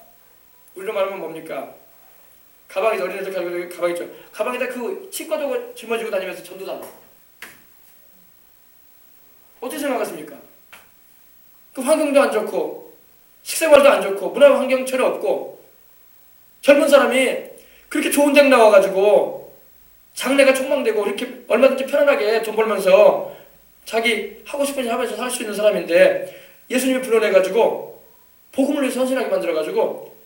우리로 말하면 뭡니까? 가방에 어린애들 가지고 가방 있죠. 가방에다 그 치과 도구 짊어지고 다니면서 전도다. 어떻게 생각하십니까? 그 환경도 안 좋고 식생활도 안 좋고 문화 환경 전혀 없고 젊은 사람이 그렇게 좋은 데 나와가지고 장래가 촉망되고 이렇게 얼마든지 편안하게 돈 벌면서 자기 하고 싶은 일 하면서 살 수 있는 사람인데 예수님이 불러내가지고 복음을 위해서 헌신하게 만들어가지고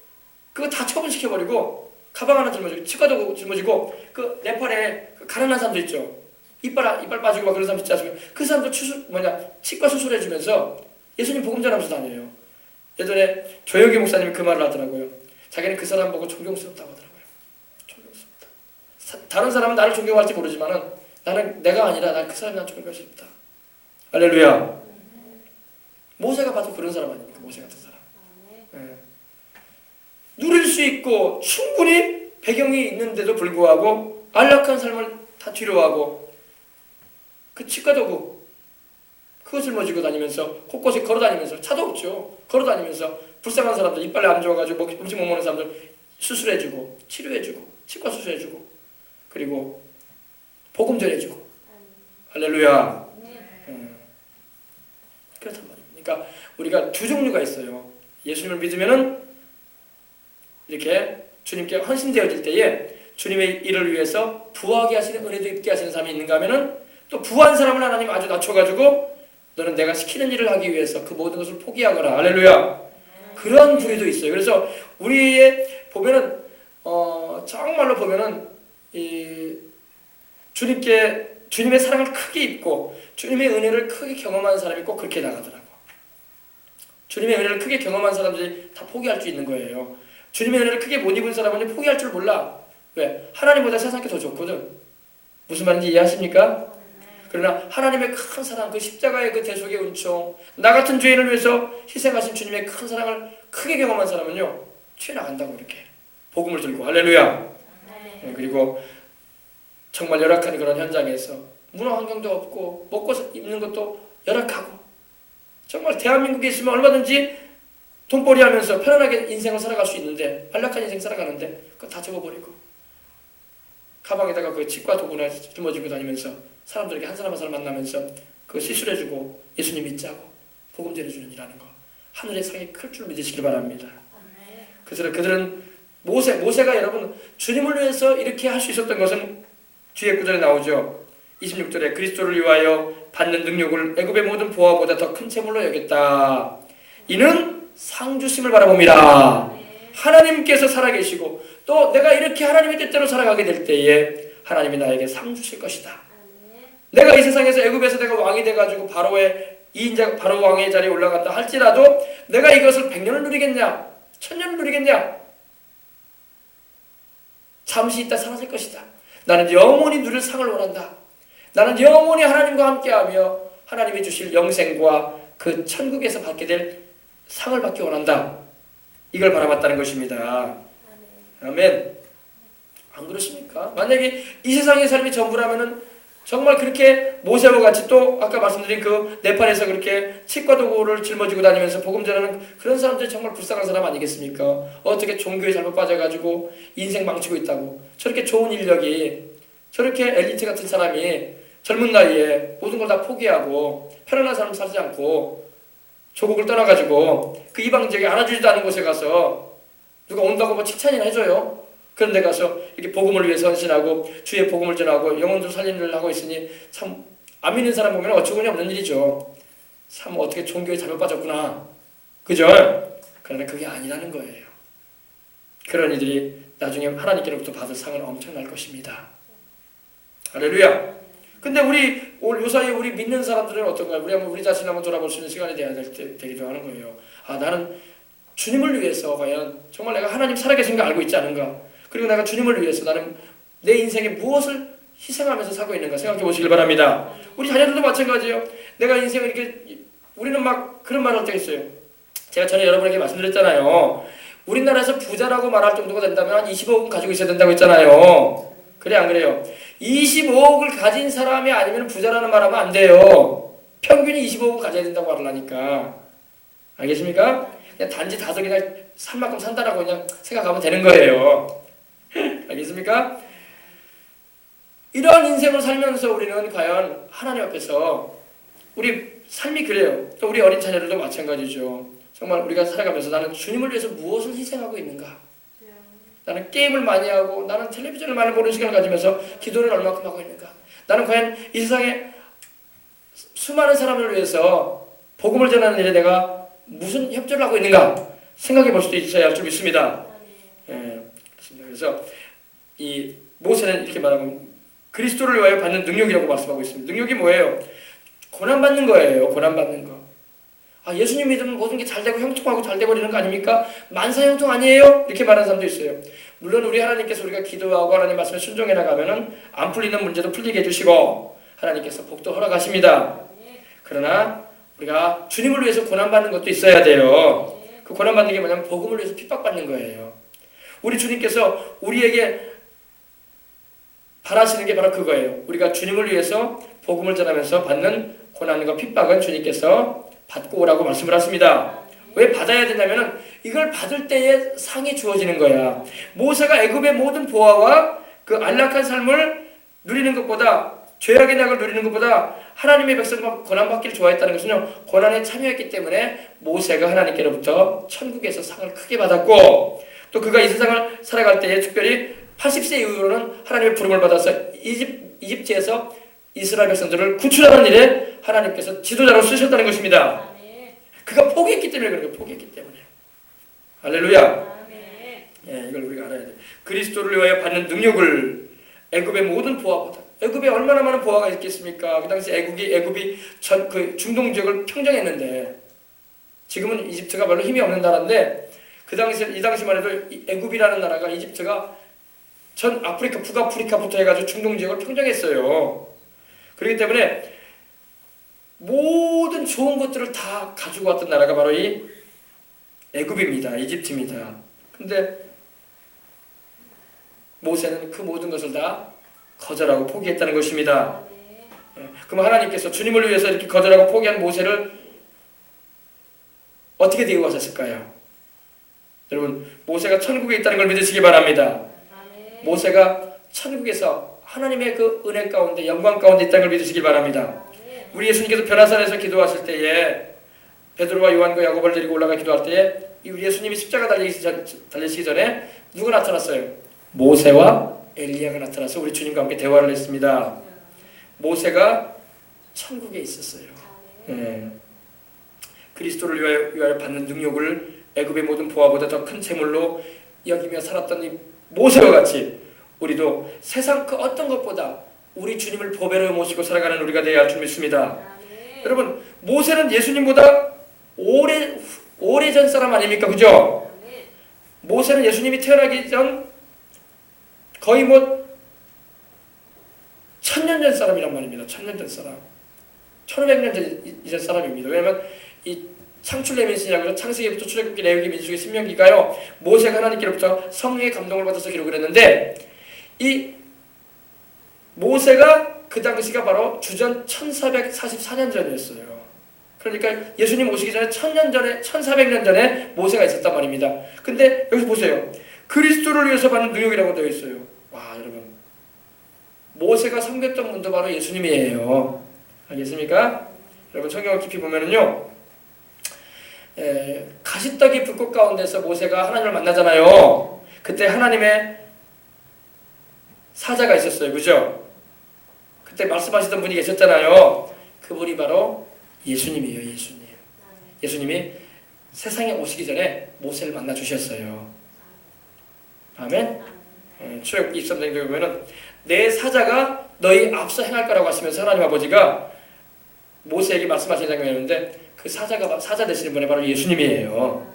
그거 다 처분시켜버리고 가방 하나 짊어지고 치과도 짊어지고 그 네팔에 그 가난한 사람도 있죠. 이빨 빠지고 막 그런 사람 있지 않습니까? 그 사람도 치과 수술해주면서 예수님 복음 전하면서 다녀요. 예전에 조영기 목사님이 그 말을 하더라고요. 자기는 그 사람 보고 존경스럽다고 하더라고요. 존경스럽다. 다른 사람은 나를 존경할지 모르지만은 내가 아니라 난 그 사람이 난 존경스럽다. 할렐루야. 모세가 봐도 그런 사람 아닙니까? 모세 같은 사람. 네. 누릴 수 있고 충분히 배경이 있는데도 불구하고 안락한 삶을 다 뒤로하고 그 치과도구 그것을 짊어지고 다니면서 곳곳에 걸어다니면서 차도 없죠. 걸어다니면서 불쌍한 사람들 이빨에 안 좋아가지고 음식 못 먹는 사람들 수술해주고 치료해주고 치과 수술해주고 그리고 복음 전해주고 할렐루야. 그렇단 말이에요. 그러니까 우리가 두 종류가 있어요. 예수님을 믿으면은 이렇게 주님께 헌신되어질 때에 주님의 일을 위해서 부하게 하시는 은혜도 입게 하시는 사람이 있는가 하면은 또 부한 사람을 하나님 아주 낮춰가지고 너는 내가 시키는 일을 하기 위해서 그 모든 것을 포기하거라. 할렐루야. 그런 부류도 있어요. 그래서 우리의 보면은 정말로 보면은 이 주님께 주님의 사랑을 크게 입고 주님의 은혜를 크게 경험한 사람이 꼭 그렇게 나가더라고. 주님의 은혜를 크게 경험한 사람들이 다 포기할 수 있는 거예요. 주님의 은혜를 크게 못 입은 사람은 포기할 줄 몰라. 왜? 하나님보다 세상이 더 좋거든. 무슨 말인지 이해하십니까? 그러나 하나님의 큰 사랑, 그 십자가의 그 대속의 은총, 나 같은 죄인을 위해서 희생하신 주님의 큰 사랑을 크게 경험한 사람은요, 튀어나간다고 이렇게 복음을 들고. 할렐루야. 그리고 정말 열악한 그런 현장에서 문화 환경도 없고 먹고 입는 것도 열악하고 정말 대한민국에 있으면 얼마든지 돈벌이 하면서 편안하게 인생을 살아갈 수 있는데 안락한 인생 살아가는데 그거 다 접어버리고 가방에다가 그 칩과 도구나 짊어지고 다니면서 사람들에게 한 사람 한 사람 만나면서 그거 시술해주고 예수님 믿자고 복음 전해주는 일하는 거 하늘의 상이 클 줄 믿으시길 바랍니다. 그들은 모세가 여러분 주님을 위해서 이렇게 할 수 있었던 것은 뒤에 구절에 나오죠. 26절에 그리스도를 위하여 받는 능력을 애굽의 모든 보화보다 더 큰 재물로 여겼다. 이는 상 주심을 바라봅니다. 하나님께서 살아계시고 또 내가 이렇게 하나님의 뜻대로 살아가게 될 때에 하나님이 나에게 상 주실 것이다. 내가 이 세상에서 애굽에서 내가 왕이 돼가지고 바로의 2인자 바로 왕의 자리에 올라갔다 할지라도 내가 이것을 100년을 누리겠냐 1000년을 누리겠냐 잠시 있다 사라질 것이다. 나는 영원히 누릴 상을 원한다. 나는 영원히 하나님과 함께하며 하나님이 주실 영생과 그 천국에서 받게 될 상을 받기 원한다. 이걸 바라봤다는 것입니다. 아멘. 안 그렇습니까? 만약에 이 세상의 삶이 전부라면은 정말 그렇게 모세와 같이 또 아까 말씀드린 그 네팔에서 그렇게 칩과 도구를 짊어지고 다니면서 복음 전하는 그런 사람들이 정말 불쌍한 사람 아니겠습니까? 어떻게 종교에 잘못 빠져가지고 인생 망치고 있다고. 저렇게 좋은 인력이 저렇게 엘리트 같은 사람이 젊은 나이에 모든 걸 다 포기하고 편안한 삶을 살지 않고 조국을 떠나가지고 그 이방 지역에 알아주지도 않은 곳에 가서 누가 온다고 뭐 칭찬이나 해줘요. 그런 데 가서 이렇게 복음을 위해서 헌신하고 주의 복음을 전하고 영혼들 살리는 일을 하고 있으니 참 안 믿는 사람 보면 어처구니 없는 일이죠. 참 어떻게 종교에 잘못 빠졌구나. 그죠? 그러나 그게 아니라는 거예요. 그런 이들이 나중에 하나님께로부터 받을 상은 엄청날 것입니다. 할렐루야. 근데 우리 요사이 우리 믿는 사람들은 어떤가요? 우리 자신 한번 돌아볼 수 있는 시간이 되기도 하는 거예요. 아, 나는 주님을 위해서 과연 정말 내가 하나님 살아계신 거 알고 있지 않은가? 그리고 내가 주님을 위해서 나는 내 인생에 무엇을 희생하면서 살고 있는가 생각해 보시길 바랍니다. 우리 자녀들도 마찬가지예요. 내가 인생을 이렇게 우리는 막 그런 말을 할 때가 있어요. 제가 전에 여러분에게 말씀드렸잖아요. 우리나라에서 부자라고 말할 정도가 된다면 한 25억은 가지고 있어야 된다고 했잖아요. 그래 안 그래요? 25억을 가진 사람이 아니면 부자라는 말하면 안 돼요. 평균이 25억을 가져야 된다고 말하니까. 알겠습니까? 그냥 단지 다섯 그냥 살 만큼 산다라고 그냥 생각하면 되는 거예요. 알겠습니까? 이러한 인생을 살면서 우리는 과연 하나님 앞에서 우리 삶이 그래요. 또 우리 어린 자녀들도 마찬가지죠. 정말 우리가 살아가면서 나는 주님을 위해서 무엇을 희생하고 있는가? 나는 게임을 많이 하고 나는 텔레비전을 많이 보는 시간을 가지면서 기도를 얼마큼 하고 있는가? 나는 과연 이 세상에 수많은 사람을 위해서 복음을 전하는 일에 내가 무슨 협조를 하고 있는가? 생각해 볼 수도 있어야 할 줄 믿습니다. 그래서 이 모세는 이렇게 말하면 그리스도를 위하여 받는 능력이라고 말씀하고 있습니다. 능력이 뭐예요? 고난받는 거예요. 고난받는 거. 아, 예수님 믿으면 모든 게 잘 되고 형통하고 잘 돼버리는 거 아닙니까? 만사형통 아니에요? 이렇게 말하는 사람도 있어요. 물론 우리 하나님께서 우리가 기도하고 하나님 말씀에 순종해 나가면은 안 풀리는 문제도 풀리게 해주시고 하나님께서 복도 허락하십니다. 그러나 우리가 주님을 위해서 고난받는 것도 있어야 돼요. 그 고난받는 게 뭐냐면 복음을 위해서 핍박받는 거예요. 우리 주님께서 우리에게 바라시는 게 바로 그거예요. 우리가 주님을 위해서 복음을 전하면서 받는 고난과 핍박은 주님께서 받고 오라고 말씀을 하십니다. 왜 받아야 되냐면은 이걸 받을 때에 상이 주어지는 거야. 모세가 애굽의 모든 보화와 그 안락한 삶을 누리는 것보다 죄악의 낙을 누리는 것보다 하나님의 백성과 고난받기를 좋아했다는 것은요, 고난에 참여했기 때문에 모세가 하나님께로부터 천국에서 상을 크게 받았고 또 그가 이 세상을 살아갈 때에 특별히 80세 이후로는 하나님의 부름을 받아서 이집트에서 이스라엘 백성들을 구출하는 일에 하나님께서 지도자로 쓰셨다는 것입니다. 그가 포기했기 때문에 그런 거예요. 포기했기 때문에. 할렐루야. 예, 이걸 우리가 알아야 돼. 그리스도를 위하여 받는 능력을 애굽의 모든 보화보다 애굽에 얼마나 많은 보화가 있겠습니까? 그 당시 애굽이 그 중동 지역을 평정했는데, 지금은 이집트가 별로 힘이 없는 나라인데, 이 당시만 해도 애굽이라는 나라가 이집트가 전 아프리카, 북아프리카부터 해가지고 중동 지역을 평정했어요. 그렇기 때문에 모든 좋은 것들을 다 가지고 왔던 나라가 바로 이 애굽입니다. 이집트입니다. 근데 모세는 그 모든 것을 다 거절하고 포기했다는 것입니다. 그럼 하나님께서 주님을 위해서 이렇게 거절하고 포기한 모세를 어떻게 대우하셨을까요? 여러분, 모세가 천국에 있다는 걸 믿으시기 바랍니다. 모세가 천국에서 하나님의 그 은혜 가운데, 영광 가운데 있다는 걸 믿으시기 바랍니다. 우리 예수님께서 변화산에서 기도하실 때에 베드로와 요한과 야고보를 데리고 올라가 기도할 때에 우리 예수님이 십자가 달리시기 전에 누가 나타났어요? 모세와 엘리야가 나타나서 우리 주님과 함께 대화를 했습니다. 모세가 천국에 있었어요. 그리스도를 위하여 받는 능력을 애굽의 모든 보화보다 더 큰 재물로 여기며 살았던 이 모세와 같이 우리도 세상 그 어떤 것보다 우리 주님을 보배로 모시고 살아가는 우리가 되어야 할 줄 믿습니다. 여러분, 모세는 예수님보다 오래전 사람 아닙니까? 그죠? 모세는 예수님이 태어나기 전 거의 1000년 전 사람이란 말입니다. 1000년 전 사람. 1500년 전 사람입니다. 왜냐하면 이 창출레민신이라고 창세기부터 출애굽기, 레위기, 민수기, 신명기가요, 모세가 하나님께로부터 성령의 감동을 받아서 기록을 했는데, 이 모세가 그 당시가 바로 주전 1444년 전이었어요. 그러니까 예수님 오시기 전에 1000년 전에, 1400년 전에 모세가 있었단 말입니다. 근데 여기서 보세요. 그리스도를 위해서 받는 능력이라고 되어 있어요. 와, 여러분, 모세가 섬겼던 분도 바로 예수님이에요. 알겠습니까? 여러분, 성경을 깊이 보면은요, 가시떡이 불꽃 가운데서 모세가 하나님을 만나잖아요. 그때 하나님의 사자가 있었어요. 그죠? 그때 말씀하시던 분이 계셨잖아요. 그분이 바로 예수님이에요. 예수님이 세상에 오시기 전에 모세를 만나 주셨어요. 아멘? 출애굽기 23장에 보면은 내 사자가 너희 앞서 행할 거라고 하시면서 하나님 아버지가 모세에게 말씀하신 장면이었는데, 그 사자 되시는 분이 바로 예수님이에요.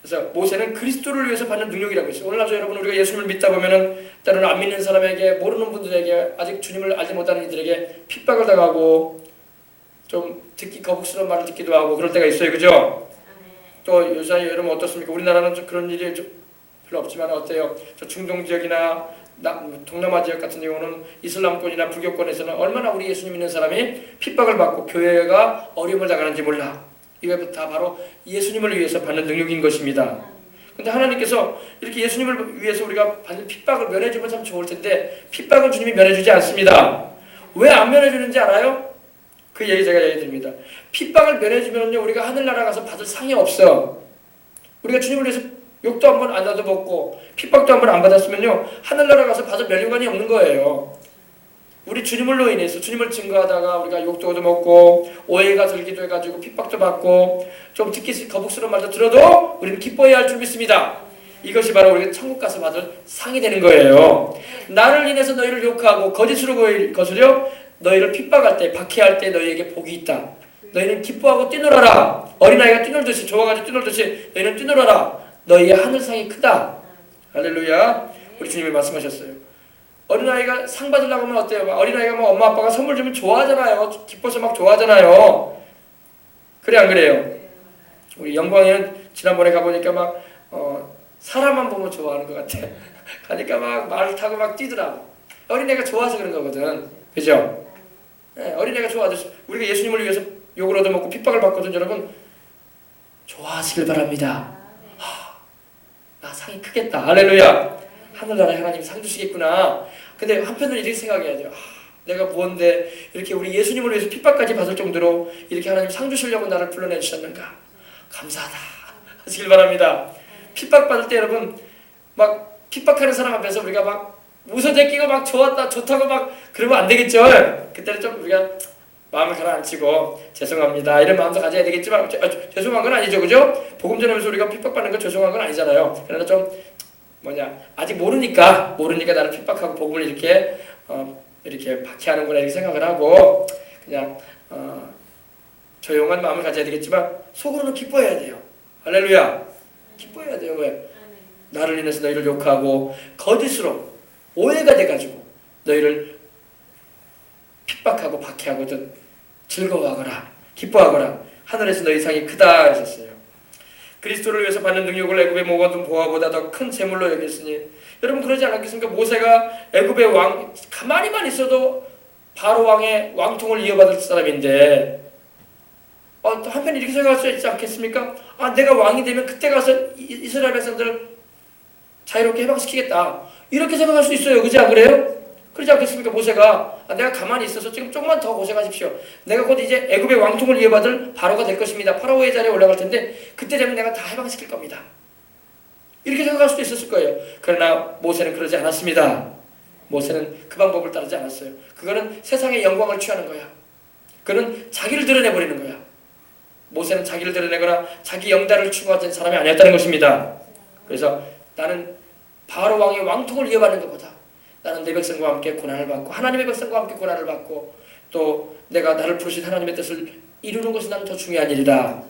그래서 모세는 그리스도를 위해서 받는 능력이라고 했어요. 오늘날 여러분, 우리가 예수님을 믿다 보면은 때로는 안 믿는 사람에게, 모르는 분들에게, 아직 주님을 알지 못하는 이들에게 핍박을 당하고 좀 듣기 거북스러운 말을 듣기도 하고 그럴 때가 있어요. 그죠? 또 요새 여러분 어떻습니까? 우리나라는 좀 그런 일이 좀 별로 없지만 어때요? 저 중동 지역이나 동남아 지역 같은 경우는 이슬람권이나 불교권에서는 얼마나 우리 예수님 믿는 사람이 핍박을 받고 교회가 어려움을 당하는지 몰라. 이거 다 바로 예수님을 위해서 받는 능력인 것입니다. 근데 하나님께서 이렇게 예수님을 위해서 우리가 받는 핍박을 면해주면 참 좋을 텐데, 핍박은 주님이 면해주지 않습니다. 왜 안 면해주는지 알아요? 그 얘기 제가 얘기 드립니다. 핍박을 면해주면요, 우리가 하늘나라 가서 받을 상이 없어. 우리가 주님을 위해서 욕도 한 번 안 얻어먹고 핍박도 한 번 안 받았으면요, 하늘나라 가서 받을 면류관이 없는 거예요. 우리 주님을로 인해서 주님을 증거하다가 우리가 욕도 얻어먹고 오해가 들기도 해가지고 핍박도 받고 좀 듣기 거북스러운 말도 들어도 우리는 기뻐해야 할 줄 믿습니다. 이것이 바로 우리가 천국 가서 받을 상이 되는 거예요. 나를 인해서 너희를 욕하고 거짓으로 거스려 너희를 핍박할 때, 박해할 때 너희에게 복이 있다. 너희는 기뻐하고 뛰놀아라. 어린아이가 뛰놀듯이, 좋아가지고 뛰놀듯이 너희는 뛰놀아라. 너희의 하늘상이 크다. 할렐루야. 우리 주님이 말씀하셨어요. 어린아이가 상 받으려고 하면 어때요? 어린아이가 막 엄마 아빠가 선물 주면 좋아하잖아요. 기뻐서 막 좋아하잖아요. 그래 안 그래요? 우리 영광이는 지난번에 가보니까 막 사람만 보면 좋아하는 것 같아. 가니까 막 말을 타고 막 뛰더라고. 어린애가 좋아서 그런 거거든. 그죠? 네, 어린애가 좋아하듯이 우리가 예수님을 위해서 욕을 얻어먹고 핍박을 받거든. 여러분, 좋아하시길 바랍니다. 나 상이 크겠다. 할렐루야. 하늘나라에 하나님이 상 주시겠구나. 근데 한편으로 이렇게 생각해야죠. 내가 뭔데 이렇게 우리 예수님을 위해서 핍박까지 받을 정도로 이렇게 하나님 상 주시려고 나를 불러내 주셨는가. 감사하다 하시길 바랍니다. 핍박받을 때 여러분, 막 핍박하는 사람 앞에서 우리가 막 웃어제끼고 막 좋다고 막 그러면 안 되겠죠. 그때는 좀 우리가 마음을 가라앉히고 죄송합니다 이런 마음도 가져야 되겠지만, 죄송한 건 아니죠. 그죠? 복음 전하면서 우리가 핍박받는 건 죄송한 건 아니잖아요. 그러나 좀 아직 모르니까 나를 핍박하고 복음을 이렇게 이렇게 박해하는구나 이렇게 생각을 하고 그냥 조용한 마음을 가져야 되겠지만 속으로는 기뻐해야 돼요. 할렐루야. 기뻐해야 돼요. 왜? 나를 인해서 너희를 욕하고 거짓으로 오해가 돼가지고 너희를 핍박하고 박해하거든 즐거워하거라 기뻐하거라 하늘에서 너희 상이 크다 하셨어요. 그리스도를 위해서 받는 능력을 애굽의 모든 보화보다 더 큰 재물로 여겼으니 여러분 그러지 않았겠습니까? 모세가 애굽의 왕 가만히만 있어도 바로 왕의 왕통을 이어받을 사람인데 또 한편 이렇게 생각할 수 있지 않겠습니까? 내가 왕이 되면 그때 가서 이스라엘 백성들을 자유롭게 해방시키겠다 이렇게 생각할 수 있어요. 그지 안 그래요? 그러지 않겠습니까? 모세가 내가 가만히 있어서 지금 조금만 더 고생하십시오. 내가 곧 이제 애굽의 왕통을 이어받을 바로가 될 것입니다. 파라오의 자리에 올라갈 텐데 그때 되면 내가 다 해방시킬 겁니다. 이렇게 생각할 수도 있었을 거예요. 그러나 모세는 그러지 않았습니다. 모세는 그 방법을 따르지 않았어요. 그거는 세상의 영광을 취하는 거야. 그는 자기를 드러내버리는 거야. 모세는 자기를 드러내거나 자기 영달을 추구하는 사람이 아니었다는 것입니다. 그래서 나는 바로 왕의 왕통을 이어받는 것보다 나는 내 백성과 함께 고난을 받고 하나님의 백성과 함께 고난을 받고 또 내가 나를 부르신 하나님의 뜻을 이루는 것이 나는 더 중요한 일이다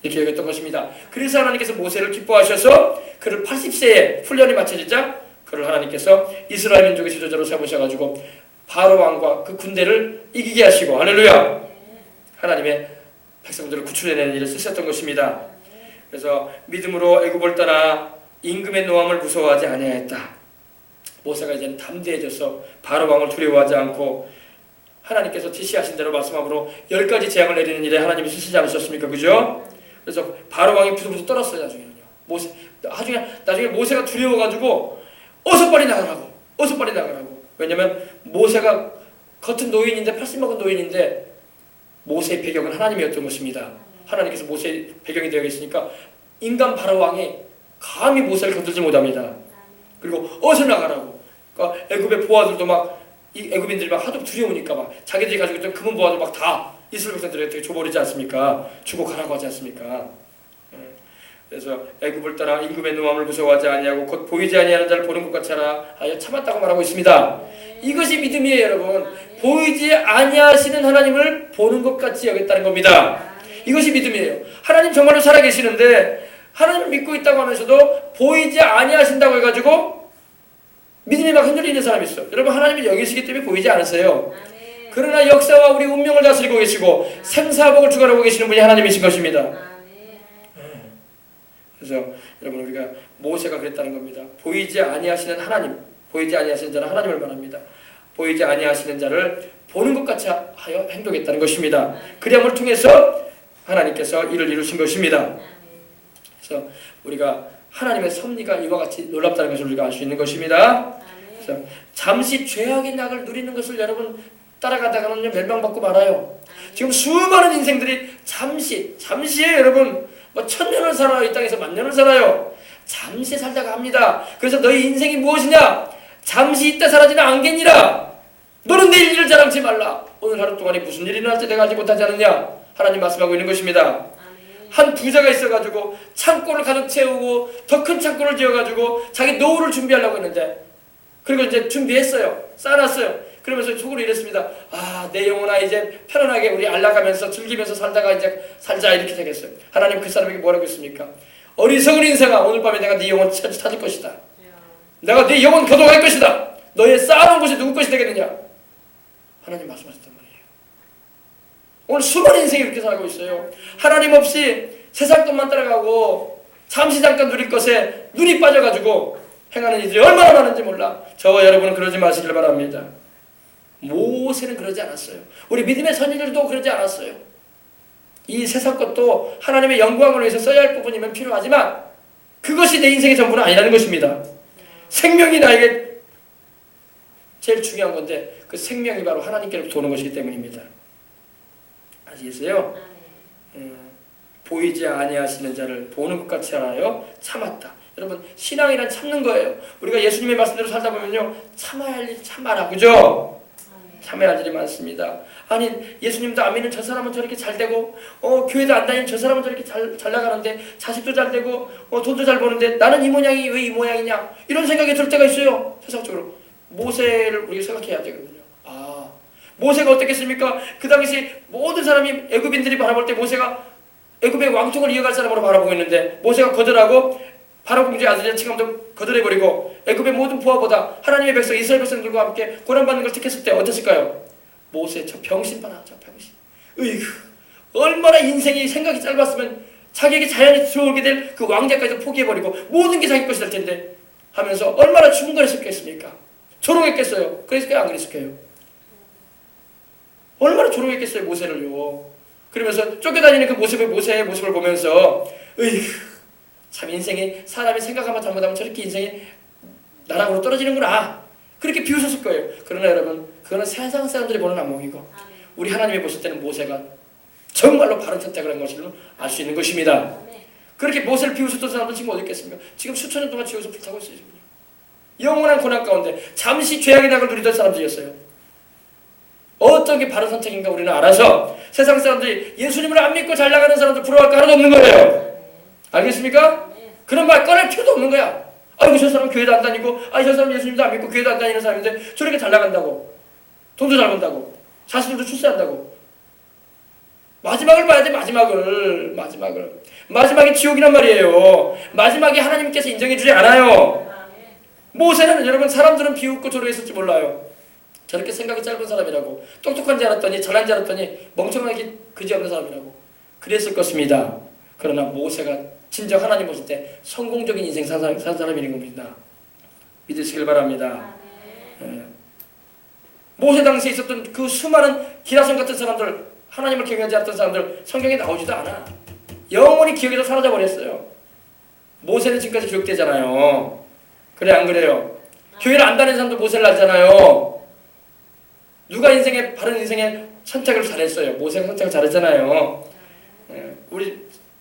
이렇게 여겼던 것입니다. 그래서 하나님께서 모세를 기뻐하셔서 그를 80세에 훈련이 마쳐지자 그를 하나님께서 이스라엘 민족의 지도자로 삼으셔가지고 바로 왕과 그 군대를 이기게 하시고 할렐루야 하나님의 백성들을 구출해내는 일을 쓰셨던 것입니다. 그래서 믿음으로 애굽을 떠나 임금의 노함을 무서워하지 아니하였다. 모세가 이제는 담대해져서 바로 왕을 두려워하지 않고 하나님께서 지시하신 대로 말씀함으로 10가지 재앙을 내리는 일에 하나님이 쓰시지 않으셨습니까? 그죠? 그래서 바로 왕이 부들부들 떨었어요. 나중에 모세가 두려워가지고 어서 빨리 나가라고 왜냐면 모세가 겉은 노인인데 80 먹은 노인인데 모세의 배경은 하나님이었던 것입니다. 하나님께서 모세의 배경이 되어 있으니까 인간 바로 왕이 감히 모세를 건들지 못합니다. 그리고 어서 나가라고. 그러니까 애굽의 보아들도 막 이 애굽인들이 막 하도 두려우니까 막 자기들이 가지고 있던 금은 보아들 막 다 이스라엘 백성들에게 줘버리지 않습니까? 주고 가라고 하지 않습니까? 그래서 애굽을 떠나 임금의 노함을 무서워하지 아니하고 곧 보이지 아니하는 자를 보는 것 같이 하라 하여 참았다고 말하고 있습니다. 이것이 믿음이에요, 여러분. 보이지 아니하시는 하나님을 보는 것 같이 여겼다는 겁니다. 이것이 믿음이에요. 하나님 정말로 살아계시는데 하나님을 믿고 있다고 하면서도 보이지 아니하신다고 해가지고 믿음이 막 흔들리는 사람이 있어요. 여러분 하나님이 여기시기 때문에 보이지 않으세요. 그러나 역사와 우리 운명을 다스리고 계시고 생사복을 주관하고 계시는 분이 하나님이신 것입니다. 그래서 여러분 우리가 모세가 그랬다는 겁니다. 보이지 아니하시는 하나님, 보이지 아니하시는 자는 하나님을 말합니다. 보이지 아니하시는 자를 보는 것 같이 하여 행동했다는 것입니다. 그리함을 통해서 하나님께서 이를 이루신 것입니다. 그래서 우리가 하나님의 섭리가 이와 같이 놀랍다는 것을 우리가 알 수 있는 것입니다. 그래서 잠시 죄악의 낙을 누리는 것을 여러분 따라가다가는 멸망받고 말아요. 지금 수많은 인생들이 잠시에 여러분 뭐 1000년을 살아요. 이 땅에서 10,000년을 살아요. 잠시 살다가 합니다. 그래서 너희 인생이 무엇이냐? 잠시 있다 사라지는 안개니라. 너는 내일 일을 자랑치 말라. 오늘 하루 동안에 무슨 일이 일어날지 내가 알지 못하지 않느냐? 하나님 말씀하고 있는 것입니다. 한 부자가 있어가지고 창고를 가득 채우고 더 큰 창고를 지어가지고 자기 노후를 준비하려고 했는데 그리고 이제 준비했어요. 쌓아놨어요. 그러면서 속으로 이랬습니다. 내 영혼아 이제 편안하게 우리 안락하면서 즐기면서 살다가 이제 살자 이렇게 되겠어요. 하나님 그 사람에게 뭐라고 했습니까? 어리석은 인생아 오늘 밤에 내가 네 영혼 찾을 것이다. 내가 네 영혼 거둬갈 것이다. 너의 쌓아놓은 것이 누구 것이 되겠느냐? 하나님 말씀하셨단 말이에요. 오늘 수많은 인생이 이렇게 살고 있어요. 하나님 없이 세상 것만 따라가고 잠시 잠깐 누릴 것에 눈이 빠져가지고 행하는 이들이 얼마나 많은지 몰라. 저와 여러분은 그러지 마시길 바랍니다. 모세는 그러지 않았어요. 우리 믿음의 선인들도 그러지 않았어요. 이 세상 것도 하나님의 영광을 위해서 써야 할 부분이면 필요하지만 그것이 내 인생의 전부는 아니라는 것입니다. 생명이 나에게 제일 중요한 건데 그 생명이 바로 하나님께로부터 도는 것이기 때문입니다. 아시겠어요? 보이지 아니하시는 자를 보는 것 같이 하여 참았다. 여러분 신앙이란 참는 거예요. 우리가 예수님의 말씀대로 살다 보면요 참아야 할 일이 참 많아. 그죠? 참아야 할 일이 많습니다. 아니 예수님도 안 믿는 저 사람은 저렇게 잘 되고 교회도 안 다니는 저 사람은 저렇게 잘 나가는데 자식도 잘 되고 돈도 잘 버는데 나는 이 모양이 왜 이 모양이냐 이런 생각이 들 때가 있어요. 세상적으로. 모세를 우리가 생각해야 되거든요. 모세가 어떻겠습니까? 그 당시 모든 사람이 애굽인들이 바라볼 때 모세가 애굽의 왕통을 이어갈 사람으로 바라보고 있는데 모세가 거절하고 바로 공주의 아들이라 칭함도 거절해버리고 애굽의 모든 부하보다 하나님의 백성 이스라엘 백성들과 함께 고난받는 걸 택했을 때 어땠을까요? 모세 저 병신 봐라 저 병신. 으이구 얼마나 인생이 생각이 짧았으면 자기에게 자연히 들어오게 될 그 왕자까지도 포기해버리고 모든 게 자기 것이 될 텐데 하면서 얼마나 중건했었겠습니까? 조롱했겠어요. 그랬을까요? 안 그랬을까요? 얼마나 조롱했겠어요 모세를요. 그러면서 쫓겨다니는 그 모습의 모습을 보면서 으이구 참 인생이 사람이 생각하면 잘못하면 저렇게 인생이 나락으로 떨어지는구나 그렇게 비웃었을 거예요. 그러나 여러분 그거는 세상 사람들이 보는 안목이고 우리 하나님이 보실 때는 모세가 정말로 바른 선택을 한 것을 알 수 있는 것입니다. 그렇게 모세를 비웃었던 사람들 지금 어디 있겠습니까? 지금 수천 년 동안 지옥에서 불타고 있어요. 지금. 영원한 고난 가운데 잠시 죄악의 낙을 누리던 사람들이었어요. 어떤 게 바른 선택인가 우리는 알아서 세상 사람들이 예수님을 안 믿고 잘 나가는 사람들 부러워할 거 하나도 없는 거예요. 알겠습니까? 그런 말 꺼낼 필요도 없는 거야. 아이고 저 사람 교회도 안 다니고 저 사람 예수님도 안 믿고 교회도 안 다니는 사람인데 저렇게 잘 나간다고 돈도 잘 번다고 자식들도 출세한다고 마지막을 봐야 돼. 마지막이 지옥이란 말이에요. 마지막에 하나님께서 인정해 주지 않아요. 모세는 여러분 사람들은 비웃고 조롱했을지 몰라요. 저렇게 생각이 짧은 사람이라고 똑똑한 줄 알았더니 잘난 줄 알았더니 멍청하게 그지없는 사람이라고 그랬을 것입니다. 그러나 모세가 진정 하나님 보실 때 성공적인 인생 산 사람인 겁니다. 믿으시길 바랍니다. 모세 당시에 있었던 그 수많은 기라성 같은 사람들 하나님을 경외하지 않았던 사람들 성경에 나오지도 않아. 영원히 기억에서 사라져버렸어요. 모세는 지금까지 기억되잖아요. 그래 안 그래요? 교회를 안 다니는 사람도 모세를 알잖아요. 누가 바른 인생의 선택을 잘했어요? 모세가 선택을 잘했잖아요.